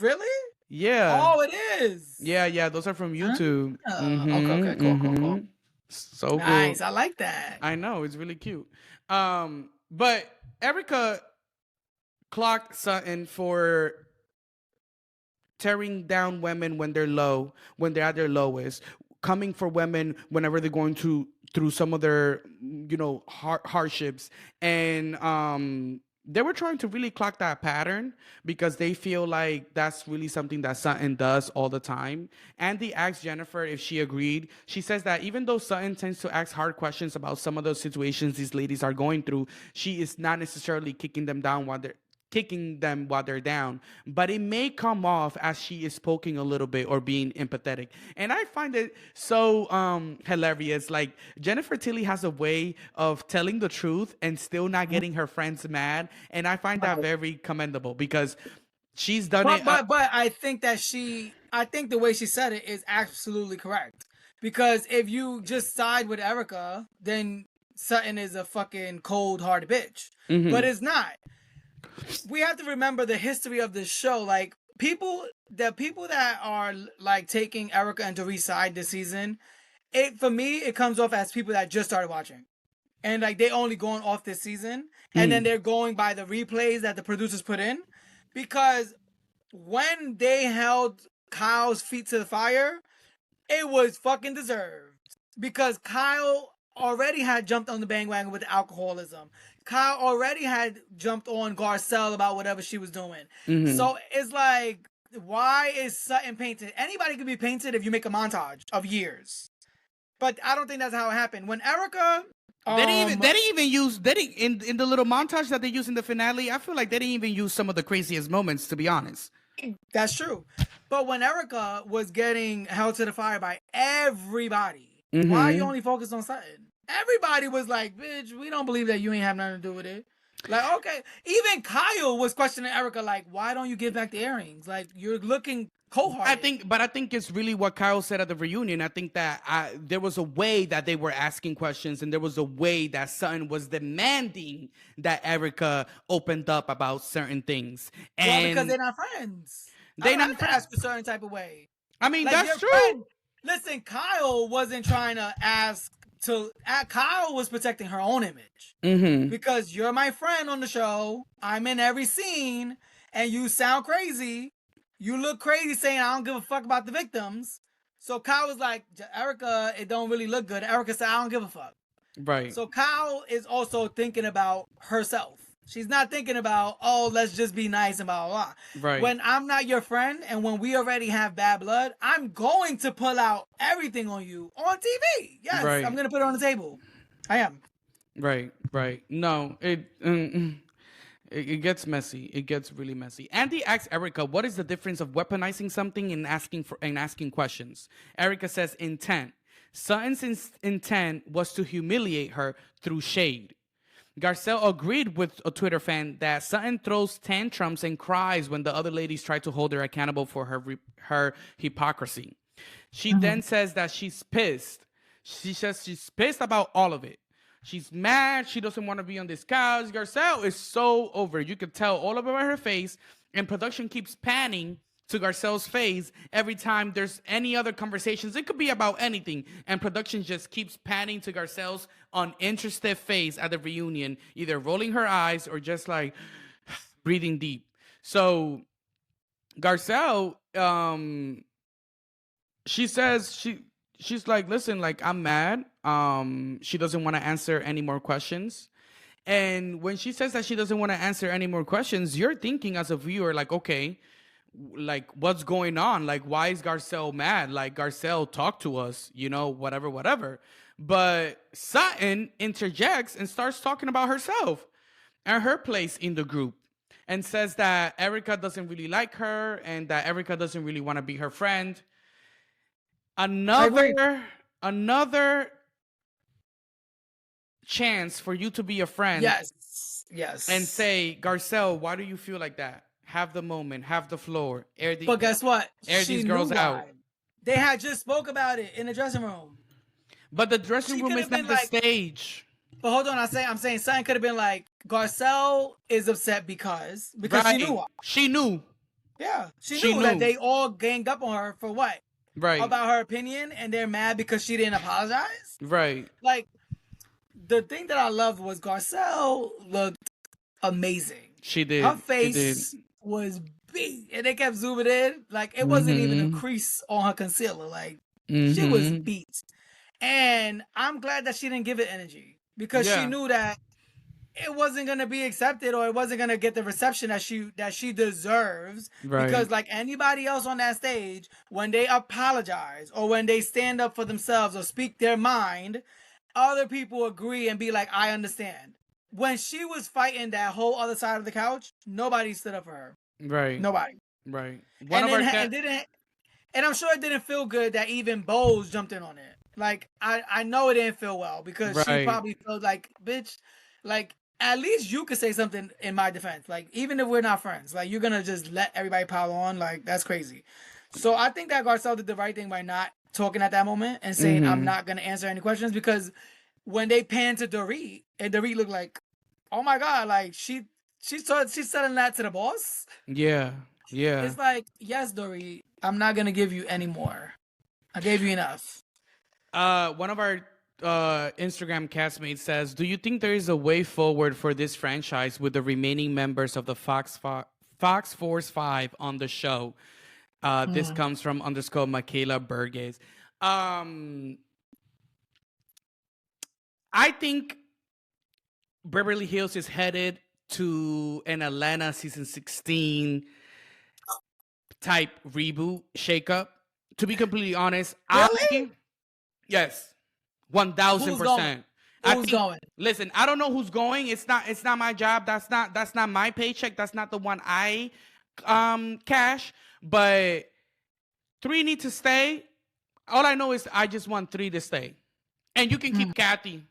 Really? Yeah. Oh, it is. Yeah. Those are from YouTube. Okay, cool. So Nice. cool. I like that. I know, it's really cute. But Erica clocked Sutton for tearing down women when they're low, when they're at their lowest, coming for women whenever they're going through some of their hardships, and they were trying to really clock that pattern because they feel like that's really something that Sutton does all the time. Andy asked Jennifer if she agreed. She says that even though Sutton tends to ask hard questions about some of those situations these ladies are going through, she is not necessarily kicking them down while they're kicking them while they're down, but it may come off as she is poking a little bit or being empathetic. And I find it so hilarious. Like Jennifer Tilly has a way of telling the truth and still not getting her friends mad, and I find that very commendable because she's done it. But I think that I think the way she said it is absolutely correct. Because if you just side with Erica, then Sutton is a fucking cold-hearted bitch. But it's not. We have to remember the history of this show. Like the people that are like taking Erica and Doree's side this season, for me it comes off as people that just started watching. And like they only going off this season, and then they're going by the replays that the producers put in. Because when they held Kyle's feet to the fire, it was fucking deserved. Because Kyle already had jumped on the bandwagon with the alcoholism. Kyle already had jumped on Garcelle about whatever she was doing. So it's like, why is Sutton painted? Anybody could be painted if you make a montage of years. But I don't think that's how it happened. When Erica... They didn't even use in the little montage that they use in the finale. I feel like they didn't even use some of the craziest moments, to be honest. That's true. But when Erica was getting held to the fire by everybody, why are you only focused on Sutton? Everybody was like, bitch, we don't believe that you ain't have nothing to do with it. Like, okay. Even Kyle was questioning Erica, like, why don't you give back the earrings? Like, you're looking cold-hearted. I think it's really what Kyle said at the reunion. I think that there was a way that they were asking questions, and there was a way that Sutton was demanding that Erica opened up about certain things. And well, because they're not friends. They not ask a certain type of way. I mean, like, that's true. Listen, Kyle wasn't trying to ask to. Kyle was protecting her own image. Because you're my friend on the show. I'm in every scene, and you sound crazy. You look crazy saying I don't give a fuck about the victims. So Kyle was like, Erica, it don't really look good. Erica said, I don't give a fuck. Right. So Kyle is also thinking about herself. She's not thinking about, oh, let's just be nice and blah, blah, blah. Right. When I'm not your friend and when we already have bad blood, I'm going to pull out everything on you on TV. Yes, right. I'm going to put it on the table. I am. Right. No, it gets messy. It gets really messy. Andy asks Erica, what is the difference of weaponizing something and asking questions? Erica says intent. Sutton's intent was to humiliate her through shade. Garcelle agreed with a Twitter fan that Sutton throws tantrums and cries when the other ladies try to hold her accountable for her hypocrisy. She then says that she's pissed. She says she's pissed about all of it. She's mad. She doesn't want to be on this couch. Garcelle is so over. You could tell all about her face, and production keeps panning to Garcelle's face every time there's any other conversations. It could be about anything, and production just keeps panning to Garcelle's uninterested face at the reunion, either rolling her eyes or just like breathing deep. So Garcelle, she says she's like, listen, like, I'm mad. She doesn't want to answer any more questions. And when she says that she doesn't want to answer any more questions, you're thinking as a viewer, like, okay, like, what's going on? Like, why is Garcelle mad? Like, Garcelle, talk to us, whatever. But Sutton interjects and starts talking about herself and her place in the group, and says that Erica doesn't really like her and that Erica doesn't really want to be her friend. Another chance for you to be a friend. Yes. And say, Garcelle, why do you feel like that? Have the moment, have the floor. But guess what? Air these girls out. They had just spoke about it in the dressing room. But the dressing room is not the stage. But hold on, I'm saying something could have been like, Garcelle is upset because right. She knew. She knew. Yeah, she knew that they all ganged up on her for what? Right. About her opinion, and they're mad because she didn't apologize? Right. Like, the thing that I loved was Garcelle looked amazing. She did. Her face was beat, and they kept zooming in. Like, it wasn't even a crease on her concealer. Like, she was beat. And I'm glad that she didn't give it energy, because she knew that it wasn't going to be accepted, or it wasn't going to get the reception that she deserves. Right. Because like anybody else on that stage, when they apologize or when they stand up for themselves or speak their mind, other people agree and be like, I understand. when she was fighting that whole other side of the couch, nobody stood up for her. Right. Nobody. Right. And I'm sure it didn't feel good that even Bose jumped in on it. Like I know it didn't feel well because she Right. probably felt like, bitch, like at least you could say something in my defense. Like even if we're not friends, like you're gonna just let everybody pile on. Like that's crazy. So I think that Garcelle did the right thing by not talking at that moment and saying I'm not gonna answer any questions, because when they panned to Dorit and Dorit looked like, oh my god, like she's selling that to the boss. Yeah. Yeah. It's like, yes, Dorit, I'm not gonna give you any more. I gave you enough. One of our Instagram castmates says, "Do you think there is a way forward for this franchise with the remaining members of the Fox Force 5 on the show?" This comes from _ Michaela Burgess. I think Beverly Hills is headed to an Atlanta season 16 type reboot shakeup. To be completely honest, Really? yes, 1000%. Who's going? Listen, I don't know who's going. It's not my job. That's not my paycheck. That's not the one I cash. But 3 need to stay. All I know is I just want 3 to stay, and you can keep Kathy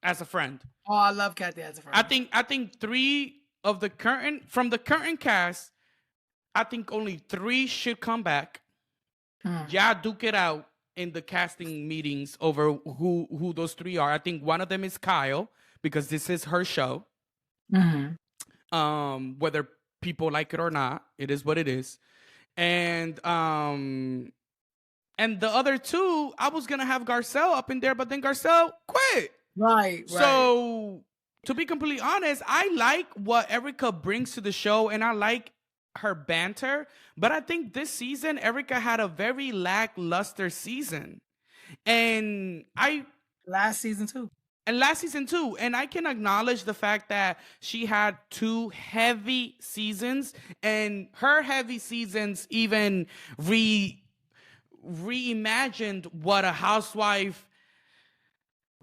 as a friend. Oh, I love Kathy as a friend. I think 3 of the current cast, I think only 3 should come back. Yeah, duke it out in the casting meetings over who those 3 are. I think one of them is Kyle, because this is her show. Whether people like it or not, it is what it is. And the other 2, I was gonna have Garcelle up in there, but then Garcelle quit. Right. So to be completely honest, I like what Erica brings to the show, and I like her banter, but I think this season Erica had a very lackluster season, and last season too, and I can acknowledge the fact that she had 2 heavy seasons, and her heavy seasons even reimagined what a housewife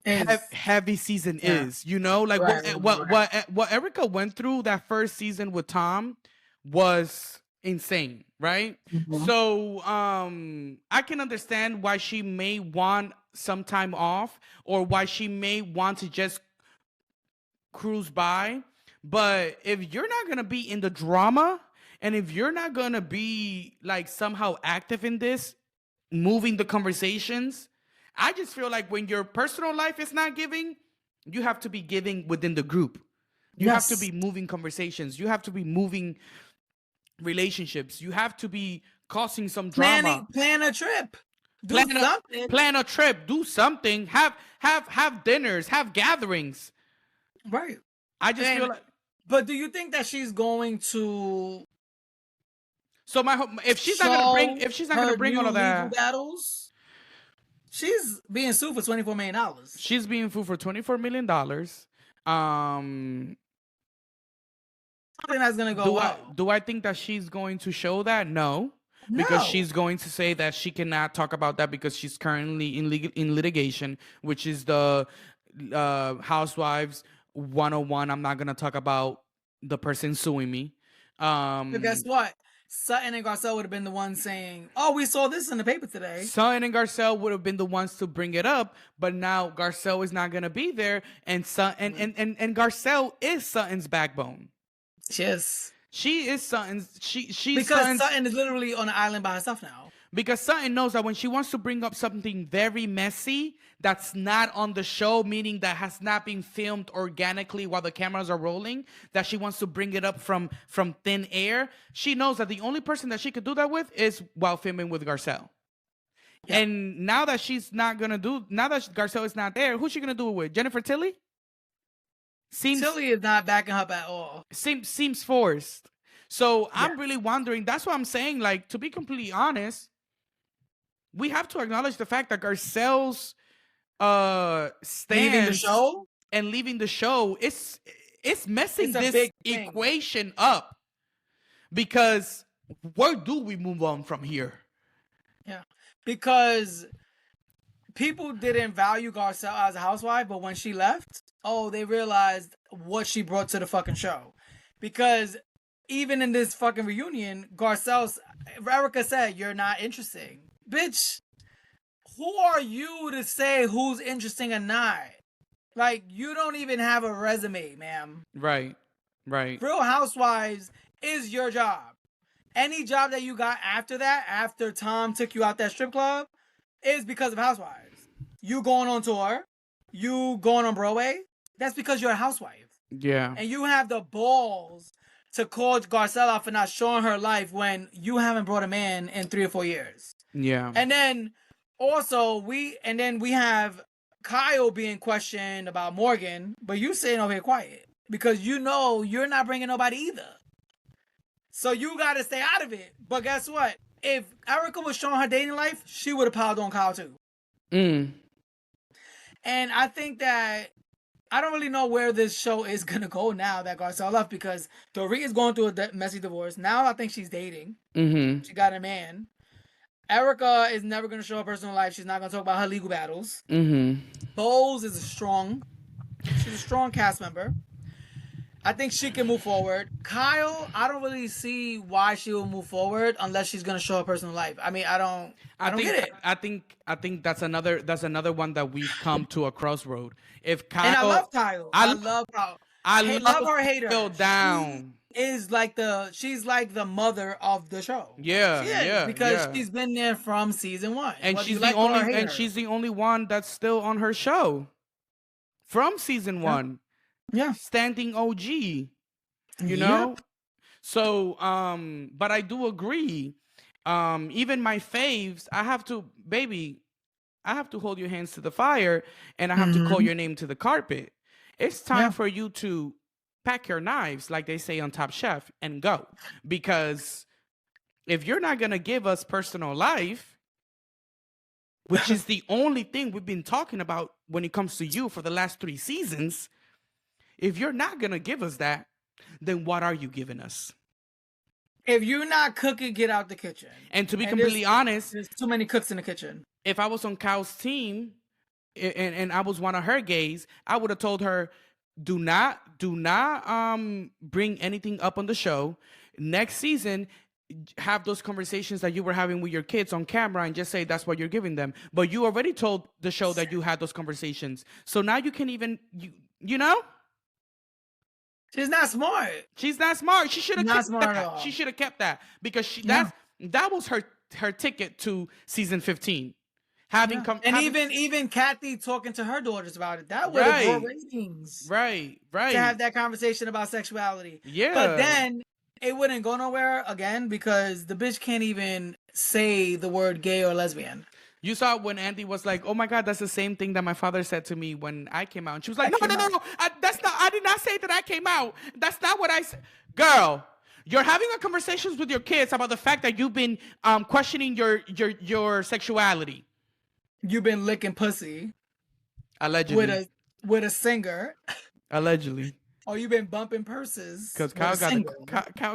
heavy season is, you know, like what Erica went through that first season with Tom was insane, right? So I can understand why she may want some time off, or why she may want to just cruise by. But if you're not gonna be in the drama, and if you're not gonna be like somehow active in this, moving the conversations, I just feel like when your personal life is not giving, you have to be giving within the group. You have to be moving conversations. You have to be moving relationships. You have to be causing some drama. Plan a trip. Plan a trip. Do something. Have dinners. Have gatherings. Right. I just feel like. But do you think that she's going to? So if she's not gonna bring all of that battles, she's being sued for $24 million. She's being sued for $24 million. Something that's gonna go well. Do I think that she's going to show that? No. Because she's going to say that she cannot talk about that because she's currently in litigation, which is the Housewives 101. I'm not gonna talk about the person suing me. But guess what? Sutton and Garcelle would have been the ones saying, "Oh, we saw this in the paper today." Sutton and Garcelle would have been the ones to bring it up, but now Garcelle is not gonna be there, and and Garcelle is Sutton's backbone. Yes. She is Sutton's. She's because Sutton is literally on an island by herself now. Because Sutton knows that when she wants to bring up something very messy that's not on the show, meaning that has not been filmed organically while the cameras are rolling, that she wants to bring it up from thin air, she knows that the only person that she could do that with is while filming with Garcelle. Yeah. And now that Garcelle is not there, who's she gonna do it with? Jennifer Tilly? Tilly is not backing up at all. Seems forced. So I'm really wondering. That's what I'm saying. Like, to be completely honest, we have to acknowledge the fact that Garcelle's leaving the show is messing this equation up. Because where do we move on from here? Yeah, because people didn't value Garcelle as a housewife, but when she left, they realized what she brought to the fucking show. Because even in this fucking reunion, Erica said, "You're not interesting." Bitch, who are you to say who's interesting or not? Like, you don't even have a resume, ma'am. Right. Real Housewives is your job. Any job that you got after that, after Tom took you out that strip club, is because of Housewives. You going on tour, you going on Broadway, that's because you're a housewife. Yeah. And you have the balls to call Garcelle out for not showing her life when you haven't brought a man in 3 or 4 years. Yeah. And then also we have Kyle being questioned about Morgan, but you sitting over here quiet because you know you're not bringing nobody either. So you got to stay out of it. But guess what? If Erica was showing her dating life, she would have piled on Kyle too. And I think that I don't really know where this show is going to go now that Garcelle left, because Dorit is going through a messy divorce. Now I think she's dating. She got a man. Erica is never going to show her personal life. She's not going to talk about her legal battles. Bose is she's a strong cast member. I think she can move forward. Kyle, I don't really see why she will move forward unless she's going to show her personal life. I mean, I don't get it. I think that's another one that we've come to a crossroad. If Kyle, and I love Kyle. I love Kyle. I love her, hate her. Down. She's like the mother of the show. Yeah, because she's been there from season 1. And she's the only one that's still on her show from season 1. Yeah. Standing OG. You know? So but I do agree. Even my faves, I have to hold your hands to the fire, and I have to call your name to the carpet. It's time for you to pack your knives, like they say on Top Chef, and go. Because if you're not going to give us personal life, which is the only thing we've been talking about when it comes to you for the last 3 seasons, if you're not going to give us that, then what are you giving us? If you're not cooking, get out the kitchen. And to be completely honest, there's too many cooks in the kitchen. If I was on Kyle's team and I was one of her gays, I would have told her, do not bring anything up on the show. Next season, have those conversations that you were having with your kids on camera and just say that's what you're giving them. But you already told the show that you had those conversations. So now you can even, you know? She's not smart. She's not smart. She should have kept that. She should have kept that because that was her ticket to season 15. Even Kathy talking to her daughters about it, that would have brought ratings. Right. To have that conversation about sexuality. Yeah. But then it wouldn't go nowhere again because the bitch can't even say the word gay or lesbian. You saw when Andy was like, "Oh my God, that's the same thing that my father said to me when I came out." And she was like, "No, I did not say that I came out. That's not what I said." Girl, you're having a conversations with your kids about the fact that you've been questioning your sexuality. You've been licking pussy. Allegedly. With a singer. Allegedly. Or you've been bumping purses. Because Kyle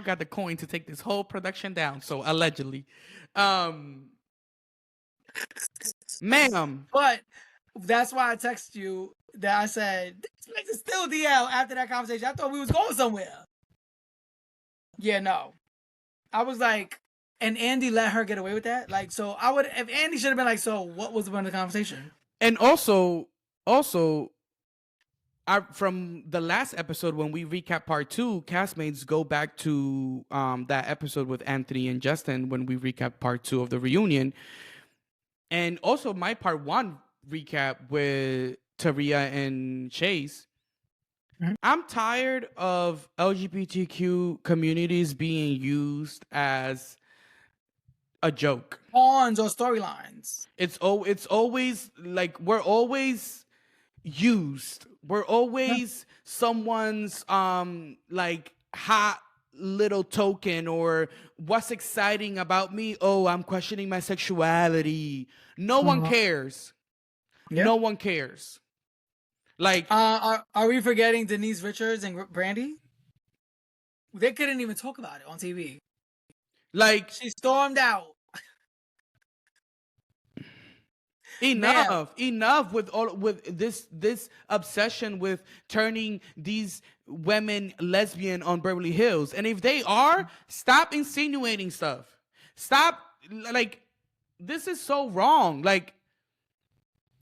got the coin to take this whole production down. So allegedly. Ma'am. But that's why I texted you that I said, this place is still DL after that conversation. I thought we was going somewhere. Yeah, no. I was like, and Andy let her get away with that? Like, so if Andy should have been like, so what was the point of the conversation? And also, from the last episode when we recap part 2, castmates go back to that episode with Anthony and Justin when we recap part 2 of the reunion. And also my part 1 recap with Taria and Chase. Mm-hmm. I'm tired of LGBTQ communities being used as a joke. Pawns or storylines. It's always like we're always used. We're always someone's like hot little token, or what's exciting about me? Oh, I'm questioning my sexuality. No one cares. Yep. No one cares. Like, are we forgetting Denise Richards and Brandy? They couldn't even talk about it on TV. Like, she stormed out. Enough, enough with this obsession with turning these women lesbian on Beverly Hills. And if they are, stop insinuating stuff. Stop, like, this is so wrong. Like,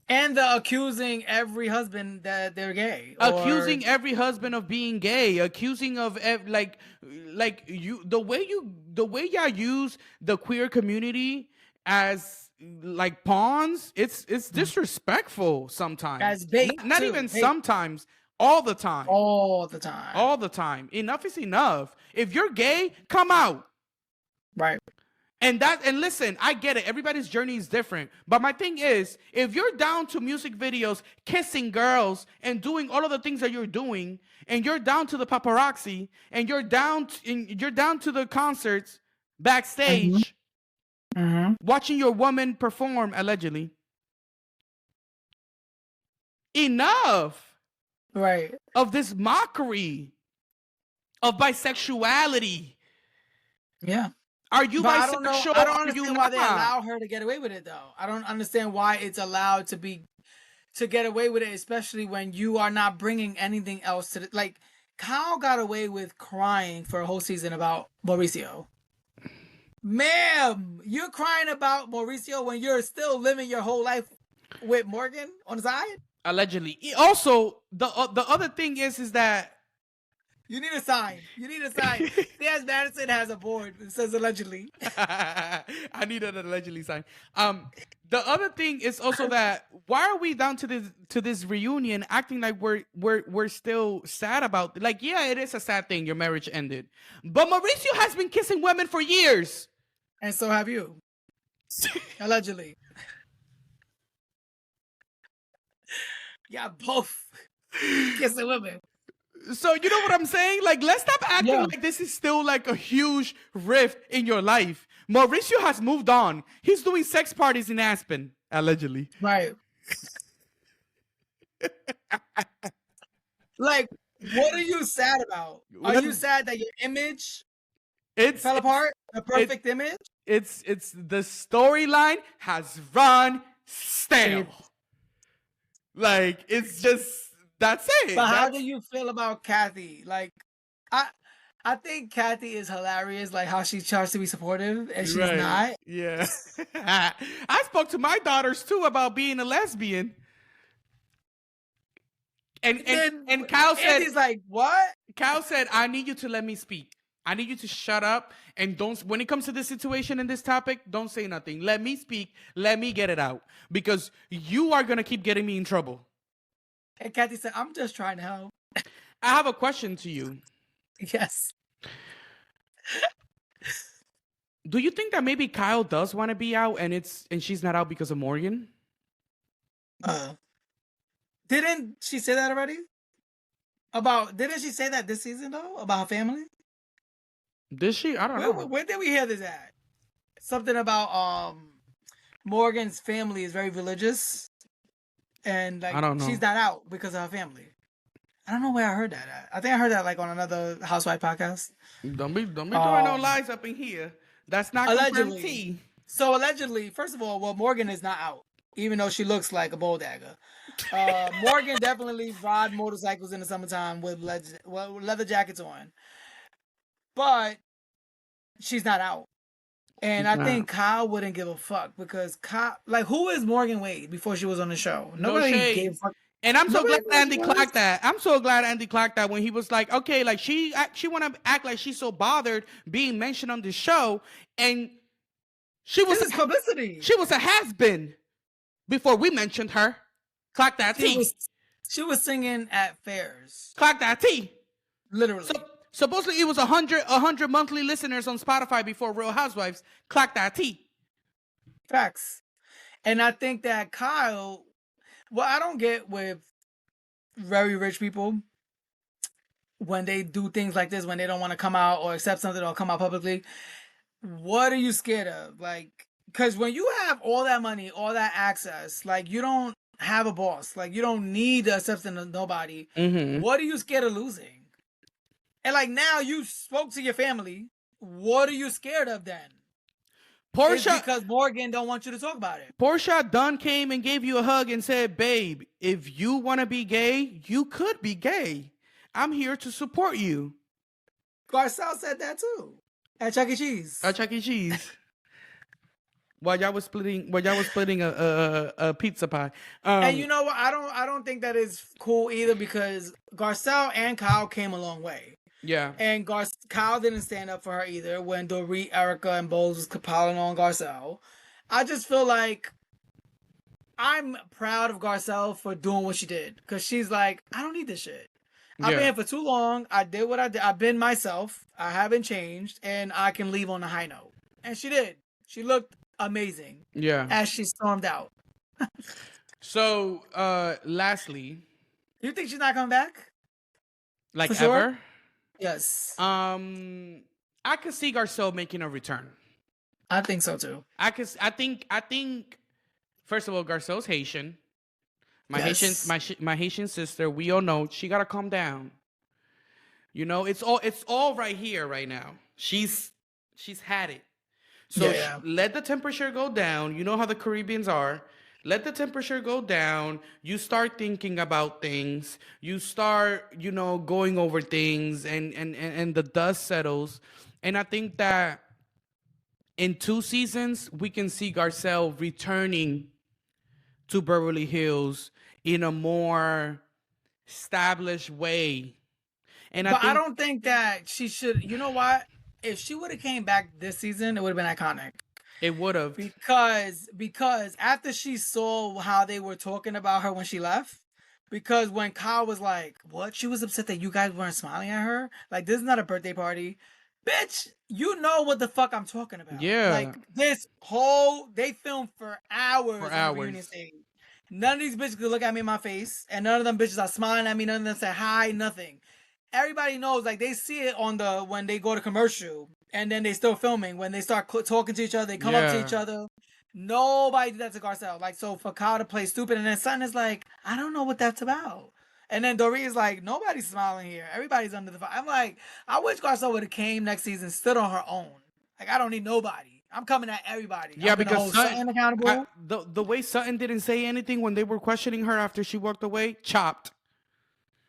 and the accusing every husband that they're gay, accusing every husband of being gay, accusing of you, the way y'all use the queer community as like pawns, it's disrespectful sometimes. As bait, not too. even Bait. sometimes, all the time. All the time. All the time. Enough is enough. If you're gay, come out. Right. And listen, I get it. Everybody's journey is different. But my thing is, if you're down to music videos, kissing girls, and doing all of the things that you're doing, and you're down to the paparazzi, and you're down to the concerts backstage, watching your woman perform allegedly, enough. Right. Of this mockery of bisexuality. Yeah. Are you bisexual? I don't understand why they allow her to get away with it, though. I don't understand why it's allowed to get away with it, especially when you are not bringing anything else to like. Kyle got away with crying for a whole season about Mauricio. Ma'am, you're crying about Mauricio when you're still living your whole life with Morgan on the side? Allegedly. Also, the other thing is that you need a sign. There's Madison has a board that says allegedly. I need an allegedly sign. The other thing is also that why are we down to this reunion acting like we're still sad about, like, yeah, it is a sad thing your marriage ended, but Mauricio has been kissing women for years, and so have you. Allegedly. Yeah, both kissing women. So you know what I'm saying? Like, let's stop acting like this is still like a huge rift in your life. Mauricio has moved on. He's doing sex parties in Aspen, allegedly. Right. Like, what are you sad about? Are you sad that your image fell apart? The perfect image? It's the storyline has run stale. Like, it's just, that's it. But how do you feel about Kathy? Like, I think Kathy is hilarious, like how she tries to be supportive and she's not. Yeah. I spoke to my daughters too about being a lesbian. And Kyle said, he's like, what? Kyle said, I need you to let me speak. I need you to shut up and don't, when it comes to this situation and this topic, don't say nothing. Let me speak. Let me get it out, because you are going to keep getting me in trouble. And Kathy said, I'm just trying to help. I have a question to you. Yes. Do you think that maybe Kyle does want to be out and she's not out because of Morgan? Didn't she say that already? Didn't she say that this season though? About her family? Did she? I don't know. Where did we hear this at? Something about Morgan's family is very religious. And like, I don't know. She's not out because of her family. I don't know where I heard that at. I think I heard that like on another Housewife podcast. Don't be throwing no lies up in here. That's not allegedly. tea. So allegedly, first of all, Morgan is not out, even though she looks like a bull dagger. Morgan definitely ride motorcycles in the summertime with leather jackets on, but she's not out. And I think Kyle wouldn't give a fuck because Kyle, like, who is Morgan Wade before she was on the show? Nobody gave a fuck. And I'm so glad Andy clocked that. I'm so glad Andy clocked that when he was like, okay, like she want to act like she's so bothered being mentioned on the show, and this is publicity. She was a has-been before we mentioned her. Clock that T. She was singing at fairs. Clock that T. Literally. So, supposedly it was 100 monthly listeners on Spotify before Real Housewives. Clock that T. Facts. And I think that Kyle, what I don't get with very rich people when they do things like this, when they don't want to come out or accept something or come out publicly, what are you scared of? Like, because when you have all that money, all that access, like, you don't have a boss. Like, you don't need the acceptance of nobody. Mm-hmm. What are you scared of losing? And like, now you spoke to your family. What are you scared of then? It's Portia, because Morgan don't want you to talk about it. Portia Dunn came and gave you a hug and said, "Babe, if you want to be gay, you could be gay. I'm here to support you." Garcelle said that too at Chuck E. Cheese. At Chuck E. Cheese. While y'all was splitting a pizza pie. And you know what? I don't think that is cool either because Garcelle and Kyle came a long way. Yeah. And Kyle didn't stand up for her either when Dorit, Erica, and Bowles was piling on Garcelle. I just feel like I'm proud of Garcelle for doing what she did because she's like, I don't need this shit. I've been here for too long. I did what I did. I've been myself. I haven't changed, and I can leave on a high note. And she did. She looked amazing. Yeah. As she stormed out. So, lastly, you think she's not coming back? Like for sure? ever? Yes. I could see Garcelle making a return. I think so too. I think. First of all, Garcelle's Haitian. My Haitian sister. We all know she gotta calm down. You know, it's all right here right now. She's had it. So let the temperature go down. You know how the Caribbeans are. Let the temperature go down. You start thinking about things. You start, going over things, and the dust settles. And I think that in 2 seasons, we can see Garcelle returning to Beverly Hills in a more established way. I don't think that she should. You know what? If she would have came back this season, it would have been iconic. It would have. Because after she saw how they were talking about her when she left, because when Kyle was like, what? She was upset that you guys weren't smiling at her? Like, this is not a birthday party. Bitch, you know what the fuck I'm talking about. Yeah. Like, they filmed for hours. On the reunion stage. None of these bitches could look at me in my face, and none of them bitches are smiling at me. None of them say hi, nothing. Everybody knows, like, they see it when they go to commercial, and then they still filming. When they start talking to each other, they come up to each other. Nobody did that to Garcelle. Like, so for Kyle to play stupid, and then Sutton is like, I don't know what that's about. And then Dorit is like, nobody's smiling here. Everybody's under the fire. I'm like, I wish Garcelle would have came next season, stood on her own. Like, I don't need nobody. I'm coming at everybody. Yeah, because Sutton accountable. The way Sutton didn't say anything when they were questioning her after she walked away, chopped.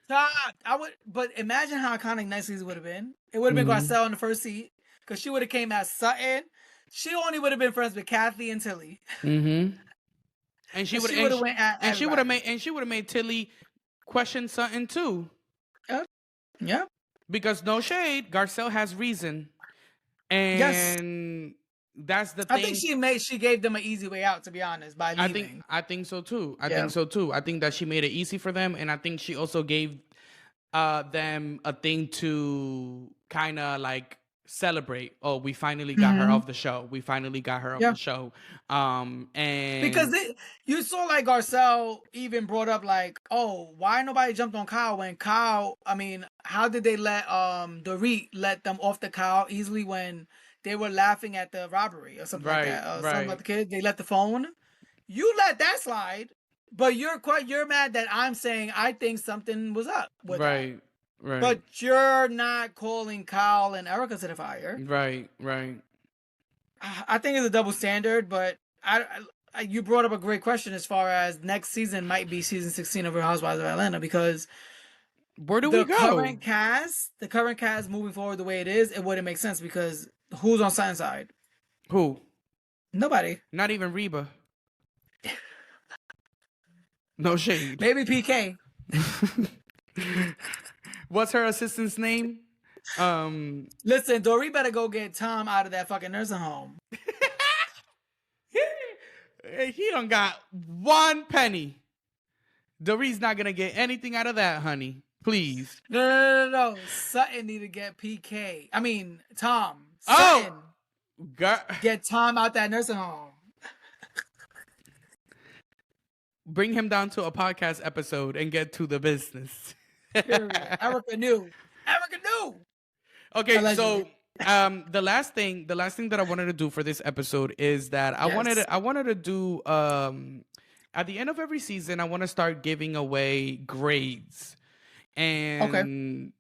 But imagine how iconic next season would have been. It would have been Garcelle in the first seat because she would have came as Sutton. She only would have been friends with Kathy and Tilly. Mm-hmm. And she would have made Tilly question Sutton too. Yeah. Because no shade, Garcelle has reason, and that's the thing. I think she gave them an easy way out, to be honest, by leaving. I think so too. I think that she made it easy for them, and I think she also gave them a thing to kind of like celebrate. Oh, we finally got her off the show. We finally got her off the show. And because you saw like Garcelle even brought up like, oh, why nobody jumped on Kyle when Kyle? I mean, how did they let Dorit let them off the Kyle easily when they were laughing at the robbery or something like that? Something about the kid. They let the phone. You let that slide, but you're mad that I'm saying I think something was up with that. Right. But you're not calling Kyle and Erica to the fire. Right. I think it's a double standard, but you brought up a great question as far as next season might be season 16 of Real Housewives of Atlanta because where do we go? The current cast moving forward the way it is, it wouldn't make sense because who's on Sutton's side? Who? Nobody. Not even Reba. No shade. Maybe PK. What's her assistant's name? Listen, Dorit better go get Tom out of that fucking nursing home. He don't got 1 penny. Dorit's not gonna get anything out of that, honey. Please. No. Sutton need to get PK. I mean, Tom. Sutton. Get Tom out that nursing home. Bring him down to a podcast episode and get to the business. Erica knew. Okay, allegedly. So the last thing that I wanted to do for this episode is that I wanted to do at the end of every season I want to start giving away grades. And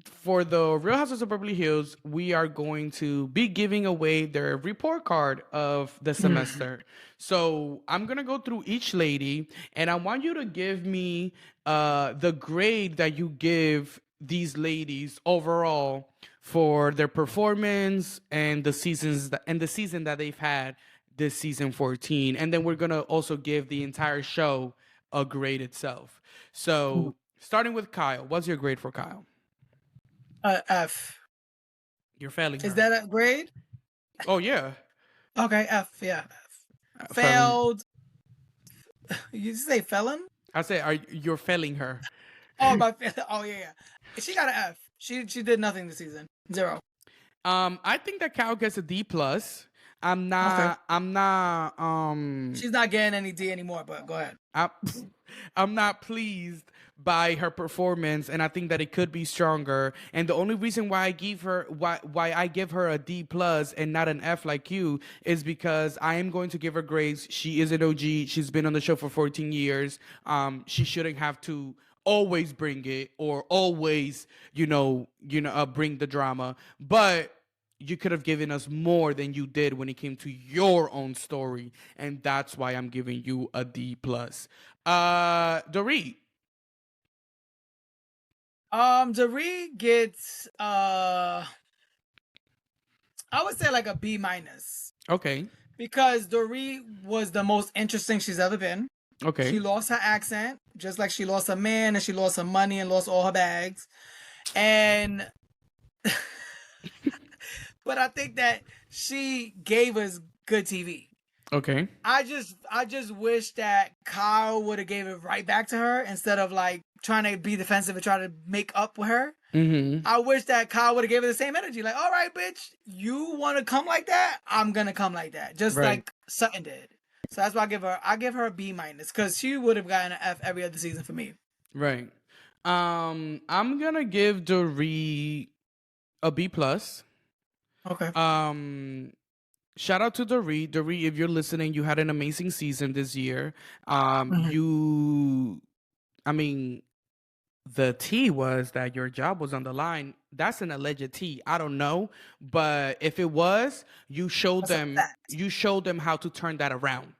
for the Real Housewives of Beverly Hills, we are going to be giving away their report card of the semester. So I'm gonna go through each lady, and I want you to give me the grade that you give these ladies overall for their performance and the season that they've had this season 14, and then we're gonna also give the entire show a grade itself. So starting with Kyle, what's your grade for Kyle? F. You're failing Is her. that a grade? Oh yeah, Okay, F. Yeah, F. failing. Failed. You say felon? I say, you're failing her? Oh, my. Oh yeah, yeah. She got an F. She did nothing this season. 0. I think that Kyle gets a D plus. I'm Okay. not. I'm not. She's not getting any D anymore. But go ahead. I'm, I'm not pleased by her performance, and I think that it could be stronger. And the only reason why I give her a D plus and not an F like you is because I am going to give her grades. She is an OG. She's been on the show for 14 years. She shouldn't have to always bring it or always, bring the drama. But you could have given us more than you did when it came to your own story, and that's why I'm giving you a D plus. Dorit. Doree gets I would say like a B minus Okay. because Doree was the most interesting she's ever been. Okay. She lost her accent, just like she lost her man and she lost her money and lost all her bags. And but I think that she gave us good TV. Okay. I just wish that Kyle would have gave it right back to her instead of like trying to be defensive and try to make up with her. Mm-hmm. I wish that Kyle would have gave her the same energy. Like, all right, bitch, you want to come like that? I'm gonna come like that, just Right. like Sutton did. So that's why I give her a B minus because she would have gotten an F every other season for me. Right. I'm gonna give Dorit a B plus. Okay. Shout out to Dorit. Dorit, if you're listening, you had an amazing season this year. I mean, the tea was that your job was on the line. That's an alleged tea. I don't know, but if it was, you showed That's a them. fact. You showed them how to turn that around.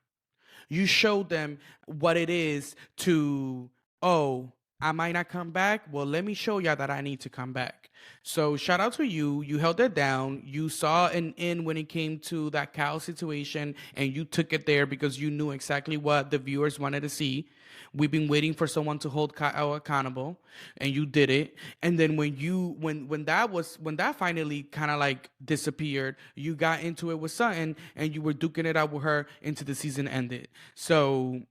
You showed them what it is to, oh, I might not come back. Well, let me show y'all that I need to come back. So shout out to you. You held it down. You saw an in when it came to that cow situation, and you took it there because you knew exactly what the viewers wanted to see. We've been waiting for someone to hold Kyle accountable, and you did it. And then when that finally kind of like disappeared, you got into it with Sutton, and you were duking it out with her into the season ended. So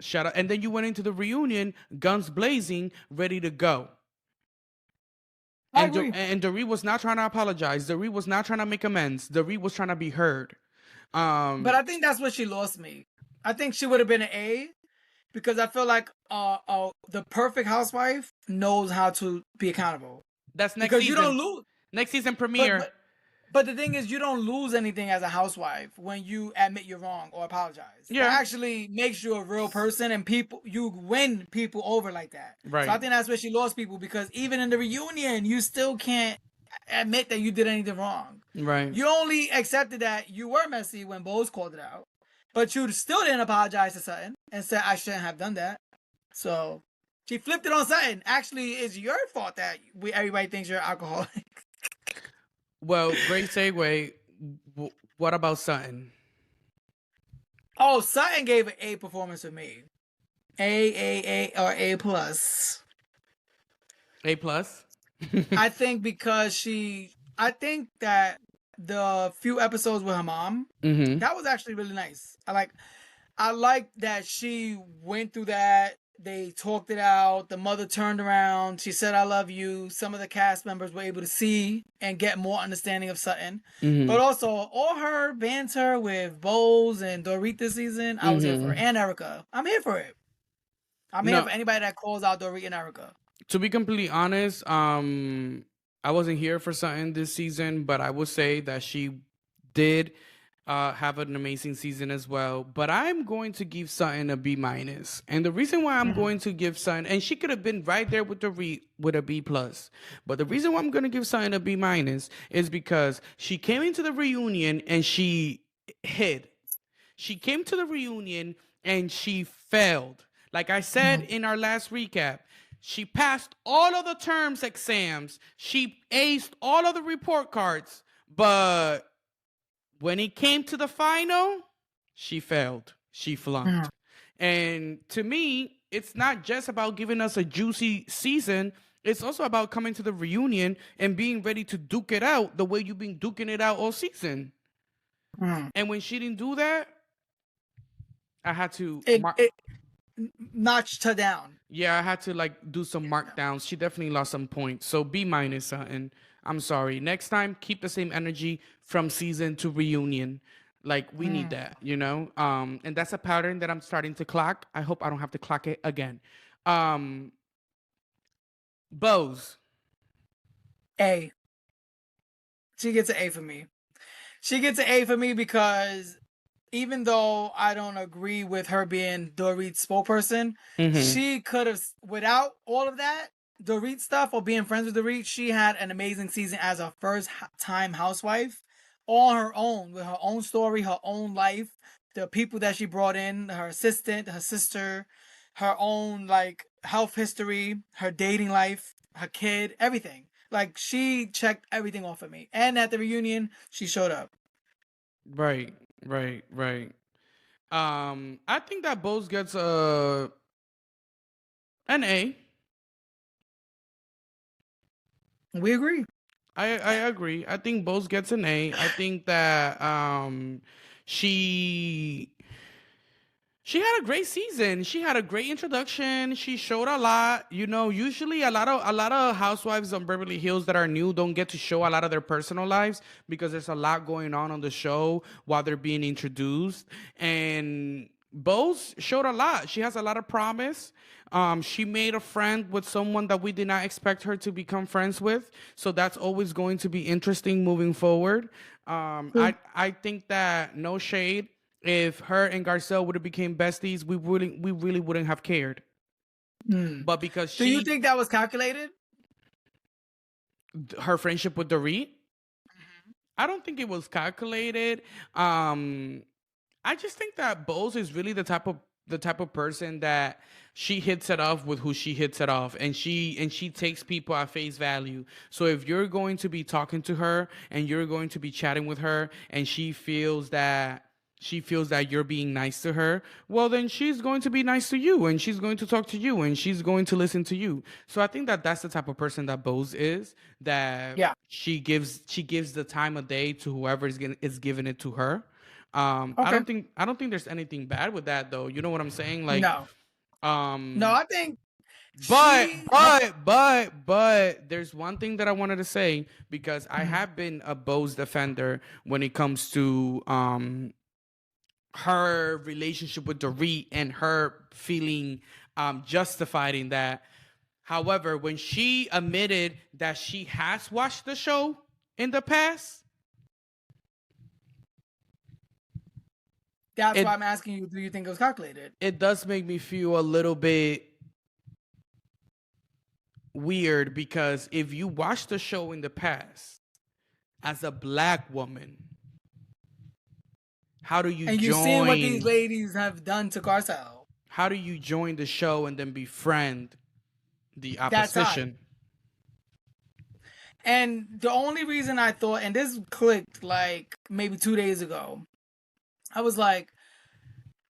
shout out, and then you went into the reunion, guns blazing, ready to go. I And agree. and Dorit was not trying to apologize. Dorit was not trying to make amends. Dorit was trying to be heard. But I think that's what she lost me. I think she would have been an A because I feel like the perfect housewife knows how to be accountable. That's next Because season. you don't lose. Next season But, premiere. but the thing is, you don't lose anything as a housewife when you admit you're wrong or apologize. Yeah. It actually makes you a real person, and you win people over like that. Right. So I think that's where she lost people because even in the reunion, you still can't admit that you did anything wrong. Right. You only accepted that you were messy when Bose called it out, but you still didn't apologize to Sutton and said I shouldn't have done that. So she flipped it on Sutton. Actually, it's your fault that everybody thinks you're alcoholic. Well, great segue. What about Sutton? Oh, Sutton gave an A performance for me. A or A plus. A plus. I think because I think that the few episodes with her mom, that was actually really nice. I like that she went through that. They talked it out. The mother turned around. She said, I love you. Some of the cast members were able to see and get more understanding of Sutton. But also, all her banter with Bose and Dorit this season, I was here for it. And Erica. I'm here for it. I'm here for anybody that calls out Dorit and Erica. To be completely honest, I wasn't here for Sutton this season, but I would say that she did have an amazing season as well. But I'm going to give Sutton a B minus, and the reason why I'm going to give Sutton, and she could have been right there with with a B plus, but the reason why I'm going to give Sutton a B minus is because she came into the reunion and she hid. She came to the reunion and she failed. Like I said Mhm. in our last recap, she passed all of the terms exams. She aced all of the report cards, but when it came to the final, she failed. She Mhm. flunked. And to me, it's not just about giving us a juicy season. It's also about coming to the reunion and being ready to duke it out the way you've been duking it out all season. Mhm. And when she didn't do that, I had to It notched her down. yeah, I had to like do some markdowns. She definitely lost some points. So B minus, and I'm sorry. Next time, keep the same energy from season to reunion. Like we need Mm. that, you know. And that's a pattern that I'm starting to clock. I hope I don't have to clock it again. Um, Bose. A. She gets an A for me. She gets an A for me because even though I don't agree with her being Dorit's spokesperson, Mm-hmm. she could have, without all of that, Dorit stuff or being friends with Dorit, she had an amazing season as a first time housewife on her own, with her own story, her own life, the people that she brought in, her assistant, her sister, her own like health history, her dating life, her kid, everything. Like she checked everything off of me. And at the reunion, she showed up. Right, right. I think that Bose gets an A. We agree. I agree. I think Bose gets an A. I think that she she had a great season. She had a great introduction. She showed a lot. You know, usually a lot of housewives on Beverly Hills that are new don't get to show a lot of their personal lives because there's a lot going on the show while they're being introduced. And Bose showed a lot. She has a lot of promise. She made a friend with someone that we did not expect her to become friends with. So that's always going to be interesting moving forward. I think that no shade, if her and Garcelle would have became besties, we really wouldn't have cared. Hmm. But because Do you think that was calculated? her friendship with Dorit, I don't think it was calculated. Um, I just think that Bose is really the type of person that she hits it off with who she hits it off, and she takes people at face value. So if you're going to be talking to her and you're going to be chatting with her, and she feels that you're being nice to her, well then she's going to be nice to you, and she's going to talk to you, and she's going to listen to you. So I think that that's the type of person that Bose is. That Yeah. she gives the time of day to whoever is giving it to her. I Okay. don't think there's anything bad with that though. You know what I'm saying? Like, No. No, um, I think but she but there's one thing that I wanted to say, because I Mhm. have been a Bose defender when it comes to her relationship with Dorit and her feeling justified in that. However, when she admitted that she has watched the show in the past, that's why it I'm asking you, do you think it was calculated? it does make me feel a little bit weird, because if you watch the show in the past as a black woman, how do you And you've seen what these join ladies have done to Garcelle. how do you join the show and then befriend the That's hot. opposition? And the only reason I thought, and this clicked like maybe 2 days ago, I was like,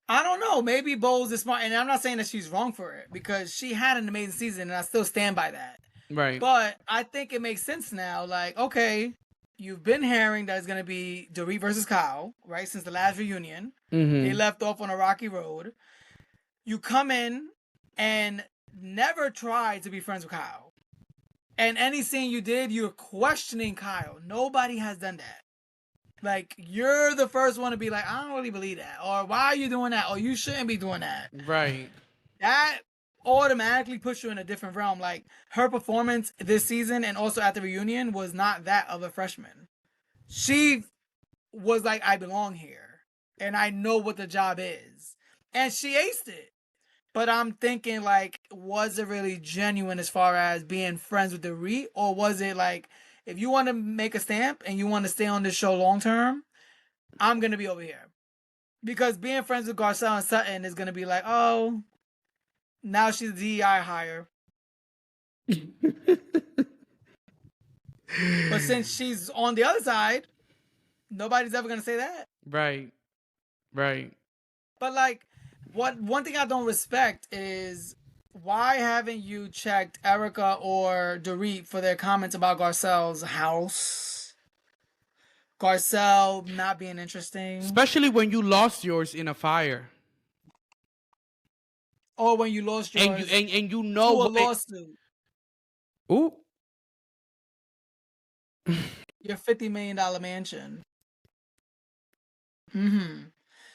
I don't know, maybe Bowles is smart. And I'm not saying that she's wrong for it because she had an amazing season and I still stand by that. Right. But I think it makes sense now. Like, okay, you've been hearing that it's going to be Dorit versus Kyle, right? Since the last reunion. They Mm-hmm. left off on a rocky road. You come in and never try to be friends with Kyle. And any scene you did, you're questioning Kyle. Nobody has done that. Like, you're the first one to be like, I don't really believe that. Or why are you doing that? Or you shouldn't be doing that. Right. That automatically puts you in a different realm. Like, her performance this season and also at the reunion was not that of a freshman. She was like, I belong here and I know what the job is. And she aced it. But I'm thinking, like, was it really genuine as far as being friends with the RHOA? Or was it like, if you want to make a stamp and you want to stay on this show long term, I'm going to be over here. Because being friends with Garcelle and Sutton is going to be like, oh, now she's a DEI hire. But since she's on the other side, nobody's ever going to say that. Right. Right. But like, one thing I don't respect is why haven't you checked Erica or Dorit for their comments about Garcelle's house? Garcelle not being interesting. Especially when you lost yours in a fire. Or when you lost yours and you know to a lawsuit. Ooh. Your $50 million mansion.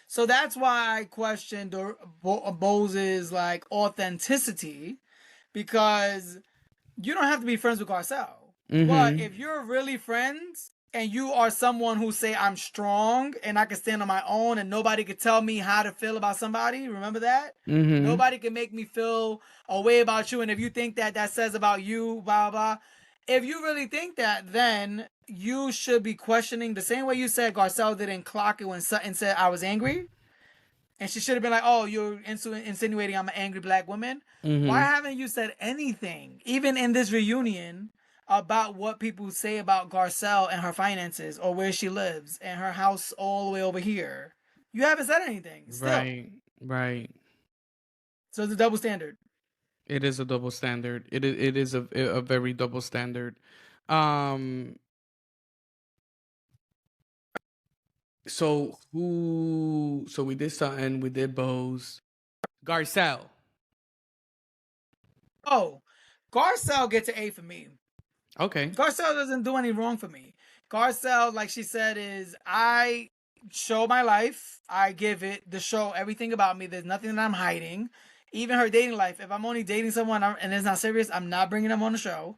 So that's why I questioned Bose's like authenticity, because you don't have to be friends with Garcelle. But if you're really friends and you are someone who say I'm strong and I can stand on my own and nobody can tell me how to feel about somebody, remember that? Nobody can make me feel a way about you. And if you think that that says about you, blah, blah. If you really think that, then you should be questioning the same way you said Garcelle didn't clock it when Sutton said I was angry. And she should have been like, oh, you're insinuating I'm an angry black woman. Why haven't you said anything, even in this reunion, about what people say about Garcelle and her finances or where she lives and her house all the way over here? You haven't said anything. Still. Right. So it's a double standard. It is a double standard. It is a very double standard. So we did Sutton, we did Bose. Garcelle. Oh, Garcelle gets an A for me. Okay. Garcelle doesn't do any wrong for me. Garcelle, like she said, is I show my life. I give it the show everything about me. There's nothing that I'm hiding. Even her dating life. If I'm only dating someone and it's not serious, I'm not bringing them on the show.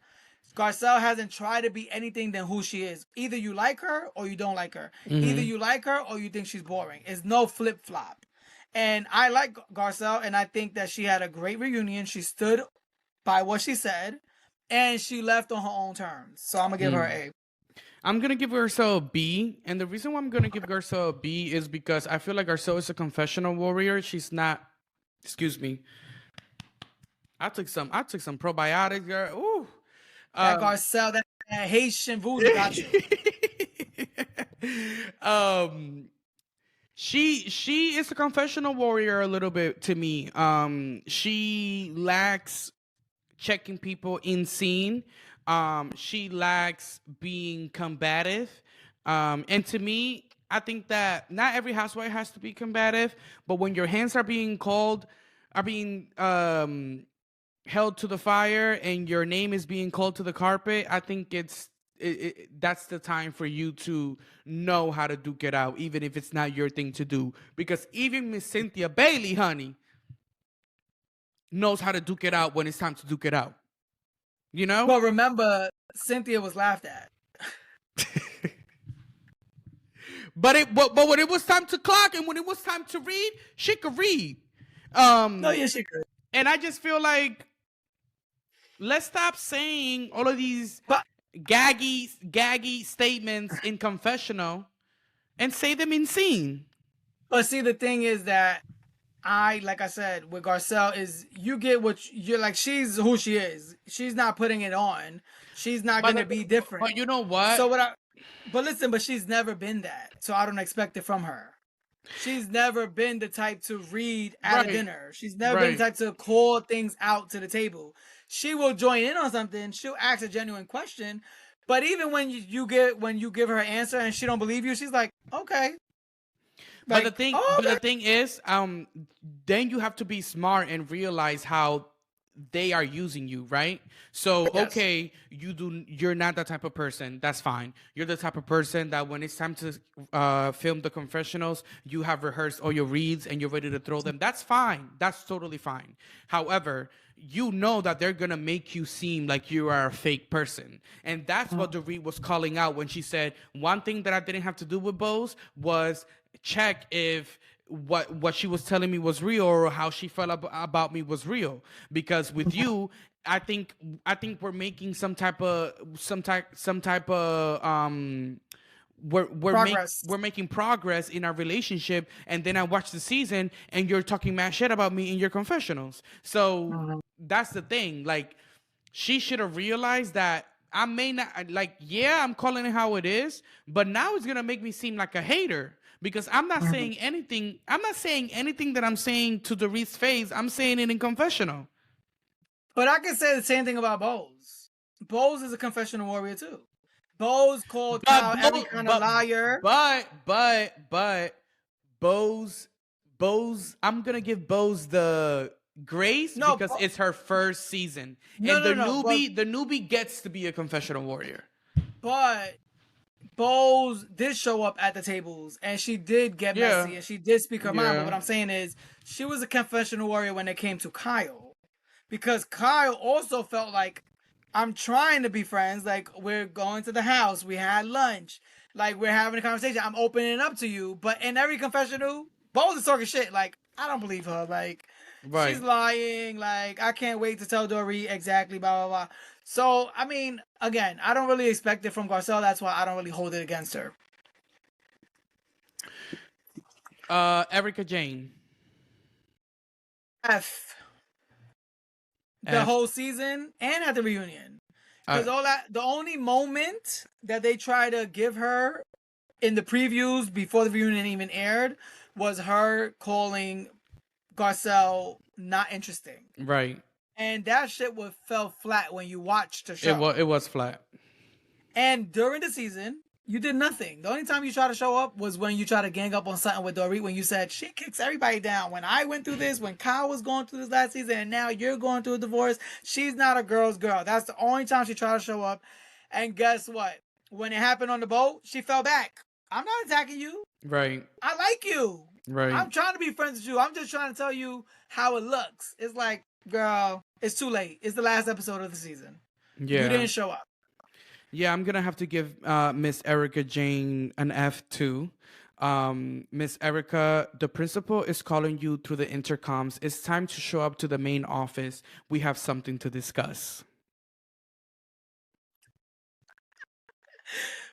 Garcelle hasn't tried to be anything than who she is. Either you like her or you don't like her. Either you like her or you think she's boring. It's no flip-flop. And I like Garcelle, and I think that she had a great reunion. She stood by what she said, and she left on her own terms. So I'm going to give her an A. I'm going to give Garcelle a B. And the reason why I'm going to give Garcelle a B is because I feel like Garcelle is a confessional warrior. She's not... Excuse me. I took some probiotics, girl. Ooh. That Garcelle, that Haitian voodoo got you. She is a confessional warrior a little bit to me. She lacks checking people in scene. She lacks being combative. And to me, I think that not every housewife has to be combative, but when your hands are being held to the fire and your name is being called to the carpet, I think that's the time for you to know how to duke it out, even if it's not your thing to do. Because even Miss Cynthia Bailey, honey, knows how to duke it out when it's time to duke it out. You know? Well, remember, Cynthia was laughed at. But when it was time to clock and when it was time to read, she could read. No, yes, she could. And I just feel like, let's stop saying all of these gaggy statements in confessional and say them in scene. But see, the thing is that like I said, with Garcelle is you get what you're like. She's who she is. She's not putting it on. She's not going to be different. But you know what? But listen, but she's never been that. So I don't expect it from her. She's never been the type to read at a dinner. She's never been the type to call things out to the table. She will join in on something. She'll ask a genuine question. But even when you give her an answer and she don't believe you, she's like, okay. But the thing is, then you have to be smart and realize how they are using you, right? So Yes. okay, you're not that type of person. That's fine. You're the type of person that when it's time to film the confessionals, you have rehearsed all your reads and you're ready to throw them. That's fine. That's totally fine. However, you know that they're gonna make you seem like you are a fake person, and that's what Dorit was calling out when she said one thing that I didn't have to do with Bose was check if what she was telling me was real or how she felt about me was real, because with you I think we're making some type of Progress. we're making progress in our relationship, and then I watch the season and you're talking mad shit about me in your confessionals. So that's the thing, like she should have realized that I may not like, yeah, I'm calling it how it is, but now it's gonna make me seem like a hater because I'm not saying anything. I'm not saying anything that I'm saying to Dorit's face. I'm saying it in confessional. But I can say the same thing about Bose. Bose is a confessional warrior too. Bose called Kyle every kind of liar. But Bose, I'm gonna give Bose the grace because it's her first season, and the newbie gets to be a confessional warrior. But Bose did show up at the tables, and she did get messy, and she did speak her mind. But what I'm saying is, she was a confessional warrior when it came to Kyle, because Kyle also felt like, I'm trying to be friends. Like, we're going to the house, we had lunch, like we're having a conversation. I'm opening up to you, but in every confessional, Bose is talking shit. Like, I don't believe her. Like, she's lying. Like, I can't wait to tell Dorit exactly. Blah blah blah. So, I mean, again, I don't really expect it from Garcelle. That's why I don't really hold it against her. Erica Jane. F. The whole season and at the reunion. Because the only moment that they try to give her in the previews before the reunion even aired was her calling Garcelle not interesting. Right. And that shit fell flat when you watched the show. It was flat. And during the season, you did nothing. The only time you tried to show up was when you tried to gang up on something with Dorit, when you said, she kicks everybody down. When I went through this, when Kyle was going through this last season, and now you're going through a divorce, she's not a girl's girl. That's the only time she tried to show up. And guess what? When it happened on the boat, she fell back. I'm not attacking you. Right. I like you. Right. I'm trying to be friends with you. I'm just trying to tell you how it looks. It's like, girl, it's too late. It's the last episode of the season. Yeah. You didn't show up. Yeah, I'm gonna have to give Miss Erica Jane an F too. Miss Erica, the principal is calling you through the intercoms. It's time to show up to the main office. We have something to discuss.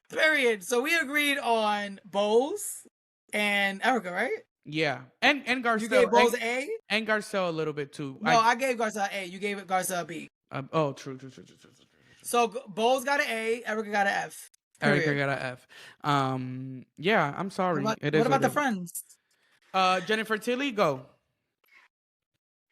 Period. So we agreed on Bose and Erica, right? Yeah, and Garcelle. You gave Bose A? And Garcelle a little bit too. No, I gave Garcelle A. You gave it Garcelle B. True. So Bose got an A, Erica got an F. Period. Erica got an F. Yeah, I'm sorry. What about the friends? Jennifer Tilly, go.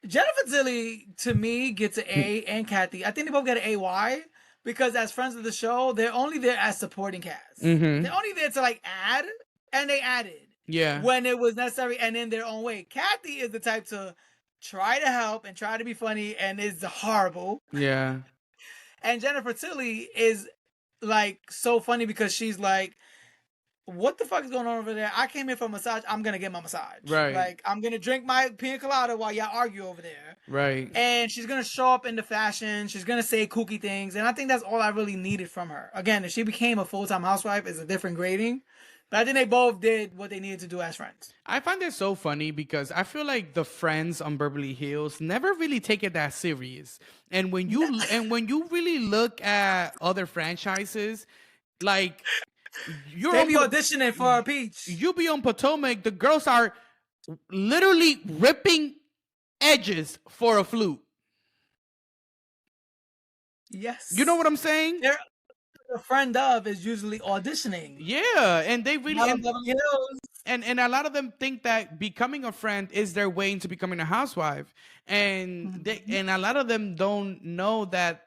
Jennifer Tilly, to me, gets an A, and Kathy. I think they both get an A. Why? Because as friends of the show, they're only there as supporting cast. Mm-hmm. They're only there to like add, and they added. Yeah. When it was necessary and in their own way. Kathy is the type to try to help and try to be funny and is horrible. Yeah. And Jennifer Tilly is like so funny because she's like, what the fuck is going on over there? I came here for a massage. I'm going to get my massage. Right. Like, I'm going to drink my pina colada while y'all argue over there. Right. And she's going to show up in the fashion. She's going to say kooky things. And I think that's all I really needed from her. Again, if she became a full-time housewife, it's a different grading. But I think they both did what they needed to do as friends. I find it so funny because I feel like the friends on Beverly Hills never really take it that serious. And when you really look at other franchises, like they be auditioning for a Peach. You be on Potomac, the girls are literally ripping edges for a flute. Yes. You know what I'm saying? A friend of is usually auditioning. Yeah, and they really and a lot of them think that becoming a friend is their way into becoming a housewife, and and a lot of them don't know that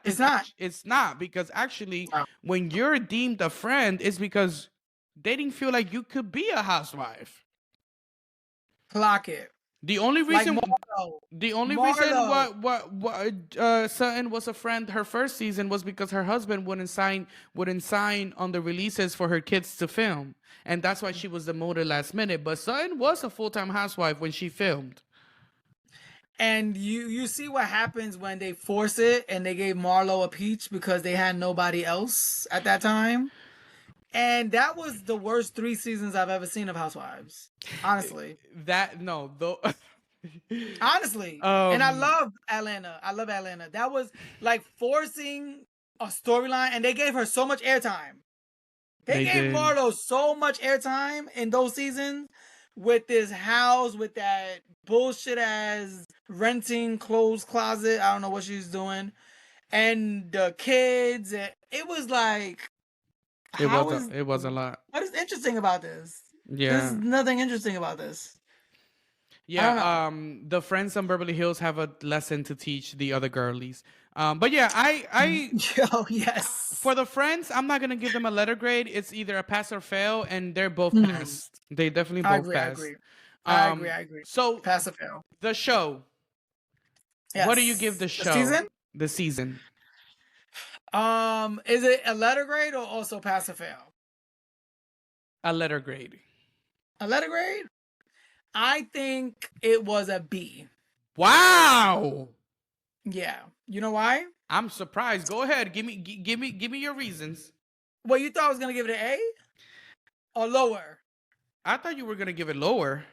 it's not because actually when you're deemed a friend, it's because they didn't feel like you could be a housewife. Clock it. The only Like reason Marlo. The only reason Marlo. what Sutton was a friend her first season was because her husband wouldn't sign on the releases for her kids to film, and that's why she was demoted last minute. But Sutton was a full-time housewife when she filmed. And you see what happens when they force it and they gave Marlo a peach because they had nobody else at that time. And that was the worst 3 seasons I've ever seen of Housewives. Honestly. That no though. Honestly. And I love Atlanta. I love Atlanta. That was like forcing a storyline, and they gave her so much airtime. They gave did. Marlo so much airtime in those seasons with this house, with that bullshit ass renting clothes closet. I don't know what she's doing. And the kids. It was like, It was a lot. what is interesting about this? Yeah. There's nothing interesting about this. Yeah, the friends on Beverly Hills have a lesson to teach the other girlies. But yeah, I Yo, yes. for the friends, I'm not gonna give them a letter grade. It's either a pass or fail, and they're both passed. They definitely both passed. I agree. So Pass or fail. the show. Yes. What do you give the show? Season? The season. Is it a letter grade or also pass or fail? A letter grade. A letter grade? I think it was a B. Wow. Yeah. You know why? I'm surprised. Go ahead. Give me your reasons. Well, you thought I was gonna give it an A or lower? I thought you were gonna give it lower.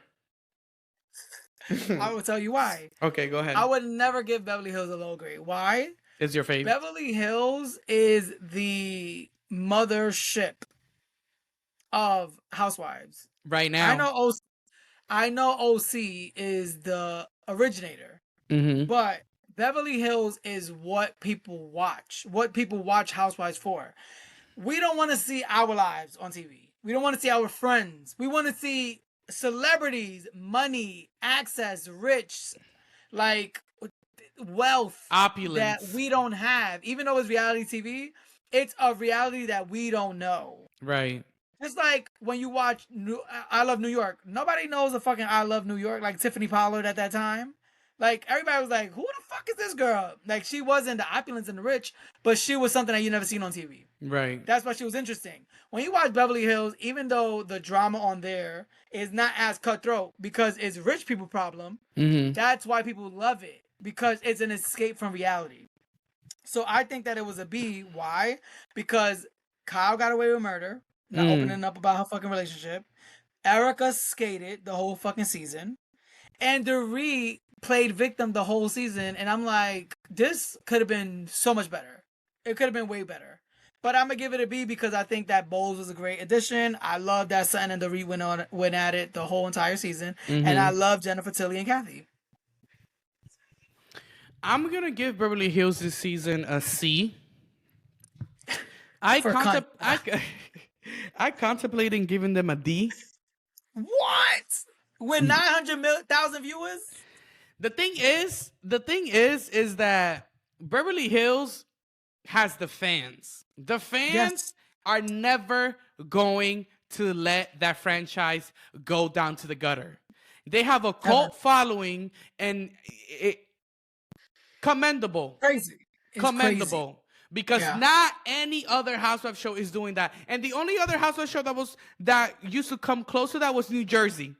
I will tell you why. Okay, go ahead. I would never give Beverly Hills a low grade. Why? It's your favorite. Beverly Hills is the mothership of Housewives. Right now. I know OC is the originator, but Beverly Hills is what people watch. What people watch Housewives for. We don't want to see our lives on TV. We don't want to see our friends. We want to see celebrities, money, access, rich, like wealth, opulence that we don't have. Even though it's reality TV, it's a reality that we don't know. Right. It's like when you watch I Love New York. Nobody knows a fucking I Love New York, like Tiffany Pollard at that time. Like, everybody was like, who the fuck is this girl? Like, she wasn't the opulence and the rich, but she was something that you never seen on TV. Right. That's why she was interesting. When you watch Beverly Hills, even though the drama on there is not as cutthroat because it's rich people problem, that's why people love it, because it's an escape from reality. So I think that it was a B. Why? Because Kyle got away with murder, not opening up about her fucking relationship. Erica skated the whole fucking season. And Doree played victim the whole season. And I'm like, this could have been so much better. It could have been way better. But I'm going to give it a B because I think that Bowles was a great addition. I love that Sutton and Doree went at it the whole entire season. And I love Jennifer Tilly and Kathy. I'm going to give Beverly Hills this season a C. I contemplated giving them a D. What? With 900,000 viewers? The thing is that Beverly Hills has the fans. The fans are never going to let that franchise go down to the gutter. They have a cult following, and commendable. Crazy. It's commendable. Crazy. Because not any other housewife show is doing that. And the only other housewife show that used to come close to that was New Jersey.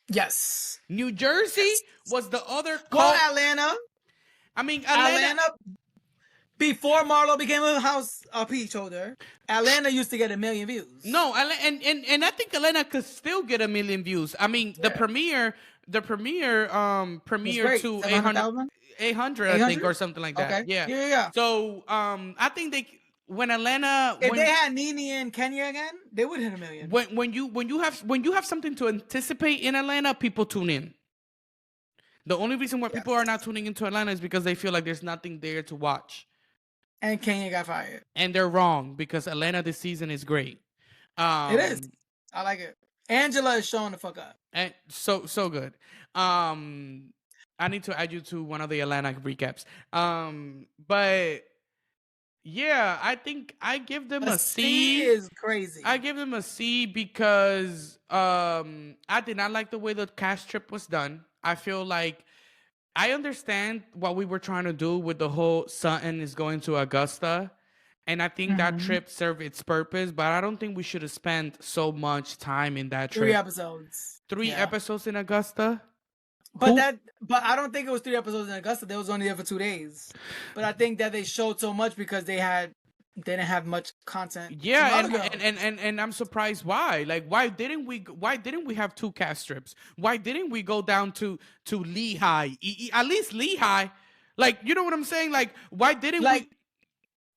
Yes. New Jersey was the other cult. Well, Atlanta. I mean, Atlanta, before Marlo became a peach holder, Atlanta used to get 1 million views. No, and I think Atlanta could still get 1 million views. I mean, the premiere to 800, I think, or something like that. Okay. Yeah. So, I think they had Nene and Kenya again, they would hit 1 million. When you have something to anticipate in Atlanta, people tune in. The only reason why people are not tuning into Atlanta is because they feel like there's nothing there to watch. And Kenya got fired. And they're wrong, because Atlanta this season is great. It is. I like it. Angela is showing the fuck up. And so good. I need to add you to one of the Atlanta recaps. But yeah, I think I give them a C. C is crazy. I give them a C because I did not like the way the cast trip was done. I feel like I understand what we were trying to do with the whole Sutton is going to Augusta. And I think that Mhm. trip served its purpose, but I don't think we should have spent so much time in that 3 trip. episodes. 3 Yeah. episodes in Augusta? But Who? I don't think it was 3 episodes in Augusta. They was only there for 2 days. But I think that they showed so much because they didn't have much content from Yeah, other and girls. and I'm surprised why. Like, why didn't we have 2 cast strips? Why didn't we go down to Lehigh? At least Lehigh. Like, you know what I'm saying? Like, why didn't Like, we?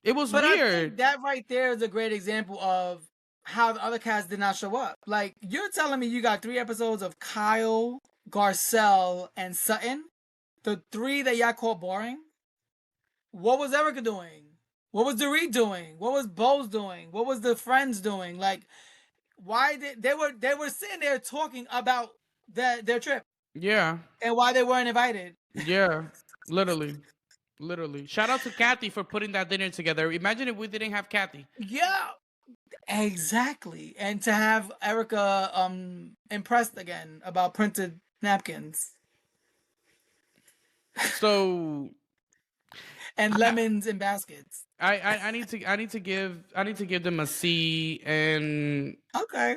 It was but I think weird. that right there is a great example of how the other cast did not show up. Like, you're telling me you got 3 episodes of Kyle, Garcelle, and Sutton? The 3 that y'all call boring? What was Erica doing? What was Dorit doing? What was Bose doing? What was the friends doing? Like, why did they were sitting there talking about their trip Yeah. and why they weren't invited? Yeah. Literally. Literally. Shout out to Kathy for putting that dinner together. Imagine if we didn't have Kathy. Yeah, exactly. And to have Erica impressed again about printed napkins So and I, lemons in baskets. I need to give them a C, and Okay,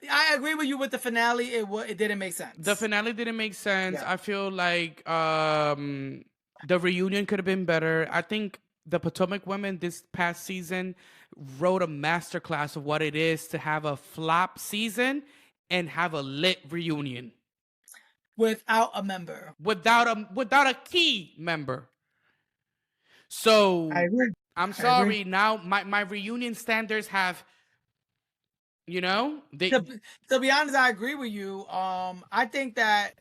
I agree with you with the finale. It didn't make the sense. finale didn't make sense. Yeah. I feel like the reunion could have been better. I think the Potomac women this past season wrote a masterclass of what it is to have a flop season and have a lit reunion Without a member. without a key member. I So agree. I'm I agree. sorry. Now my reunion standards have, they. To be honest, I agree with you. I think that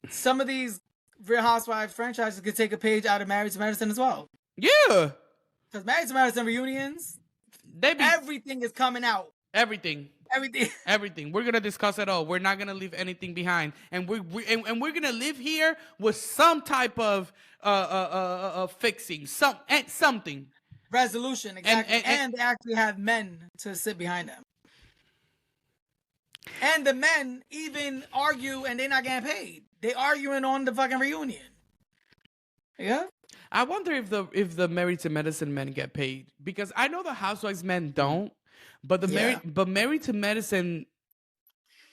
some of these Real Housewives franchises could take a page out of Married to Medicine as well. Yeah, Because Married to Medicine reunions, they be everything is coming out. everything. Everything. Everything. We're gonna discuss it all. We're not gonna leave anything behind, and we're gonna live here with some type of fixing, something. Resolution, exactly. And And they actually have men to sit behind them. And the men even argue and they're not getting paid. They arguing on the fucking reunion. Yeah? I wonder if the Married to Medicine men get paid, because I know the Housewives men don't, but Yeah. Married to Medicine,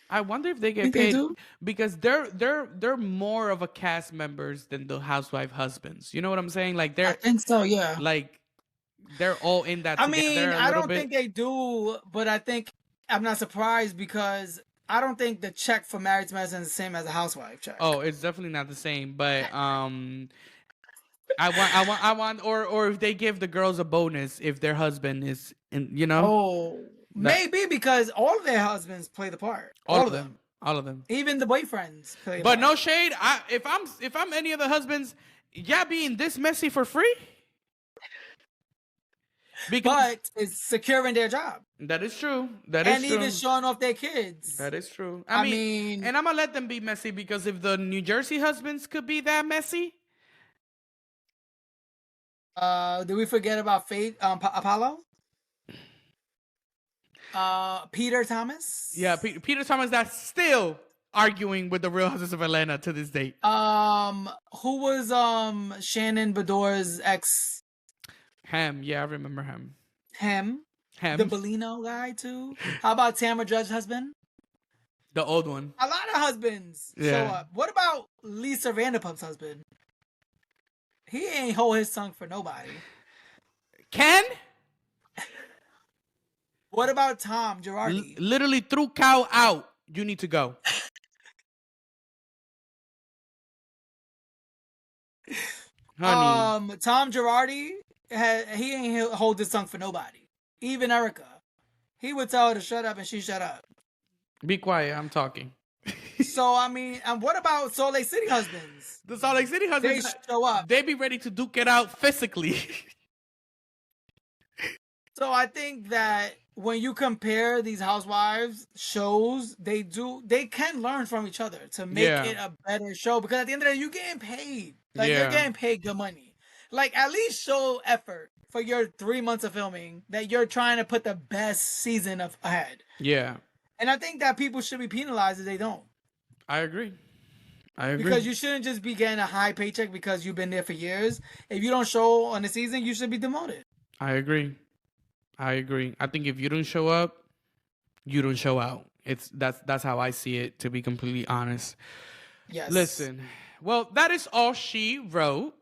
I wonder if they get Think they paid, do? because they're more of a cast members than the housewife husbands. You know what I'm saying? Like I they're think so, yeah. like they're all in that I together mean, a I little don't bit. think they do, but I think I'm not surprised because I don't think the check for Married to Medicine is the same as a housewife check. Oh, it's definitely not the same, but I want, or if they give the girls a bonus if their husband is in, Oh, that maybe because all of their husbands play the part. all All of of them. all of them. Even the boyfriends play the But part. no shade. If I'm any of the husbands, yeah, being this messy for free. Because But it's securing their job. that is true. That And is even true. showing off their kids. That is true. I I mean, mean, and I'm gonna let them be messy, because if the New Jersey husbands could be that messy, did we forget about Faith Apollo? Peter Thomas? yeah, Peter Thomas, that's still arguing with the Real Houses of Atlanta to this date. Who was Shannon Bedore's ex? Ham, yeah, I remember him. Him. Ham, The Bellino guy too. How about Tamara Judge's husband? the old one. A lot of husbands show Yeah. up. What about Lisa Vanderpump's husband? He ain't hold his tongue for nobody. Ken What about Tom Girardi? literally threw Cow out. You need to go. Honey, Tom Girardi he ain't hold his tongue for nobody. Even Erica, he would tell her to shut up and she shut up. be quiet. I'm talking. So I mean, and what about Salt Lake City husbands? The Salt Lake City They husbands, show up. they be ready to duke it out physically. So I think that when you compare these housewives shows, they can learn from each other to make Yeah. it a better show, because at the end of the day, you're getting paid. Like Yeah. you're getting paid good money. Like at least show effort for your 3 months of filming that you're trying to put the best season of ahead. Yeah, And I think that people should be penalized if they don't. I agree. I agree. Because you shouldn't just be getting a high paycheck because you've been there for years. If you don't show on the season, you should be demoted. I agree. I think if you don't show up, you don't show out. That's how I see it, to be completely honest. Yes. Listen, well, that is all she wrote.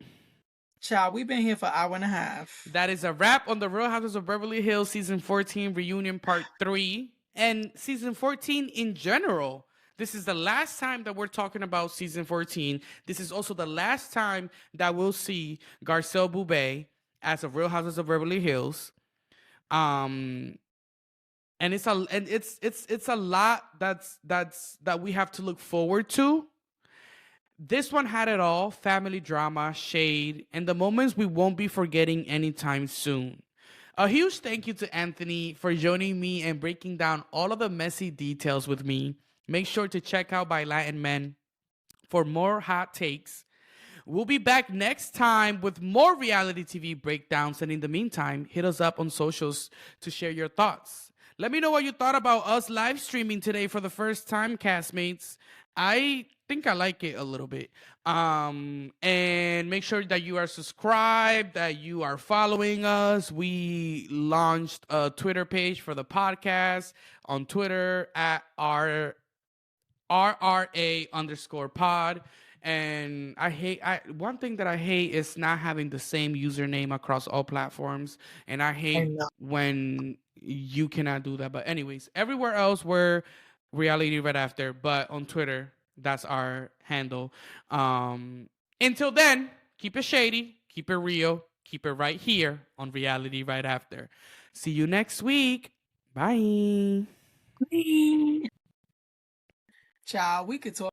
Child, we've been here for an hour and a half. That is a wrap on the Real Houses of Beverly Hills season 14 reunion part 3 and season 14 in general. This is the last time that we're talking about season 14. This is also the last time that we'll see Garcelle Boubet as a Real Houses of Beverly Hills. And it's a lot that we have to look forward to. This one had it all: family drama, shade, and the moments we won't be forgetting anytime soon. A huge thank you to Anthony for joining me and breaking down all of the messy details with me. Make sure to check out By Latin Men for more hot takes. We'll be back next time with more reality TV breakdowns. And in the meantime, hit us up on socials to share your thoughts. Let me know what you thought about us live streaming today for the first time, castmates. I think I like it a little bit. And make sure that you are subscribed, that you are following us. We launched a Twitter page for the podcast on Twitter at RRA_pod. And one thing that I hate is not having the same username across all platforms. And I hate when you cannot do that. But anyways, everywhere else we're Reality Right After, but on Twitter, that's our handle. Until then, keep it shady, keep it real, keep it right here on Reality Right After. See you next week. Bye. Child, we could talk.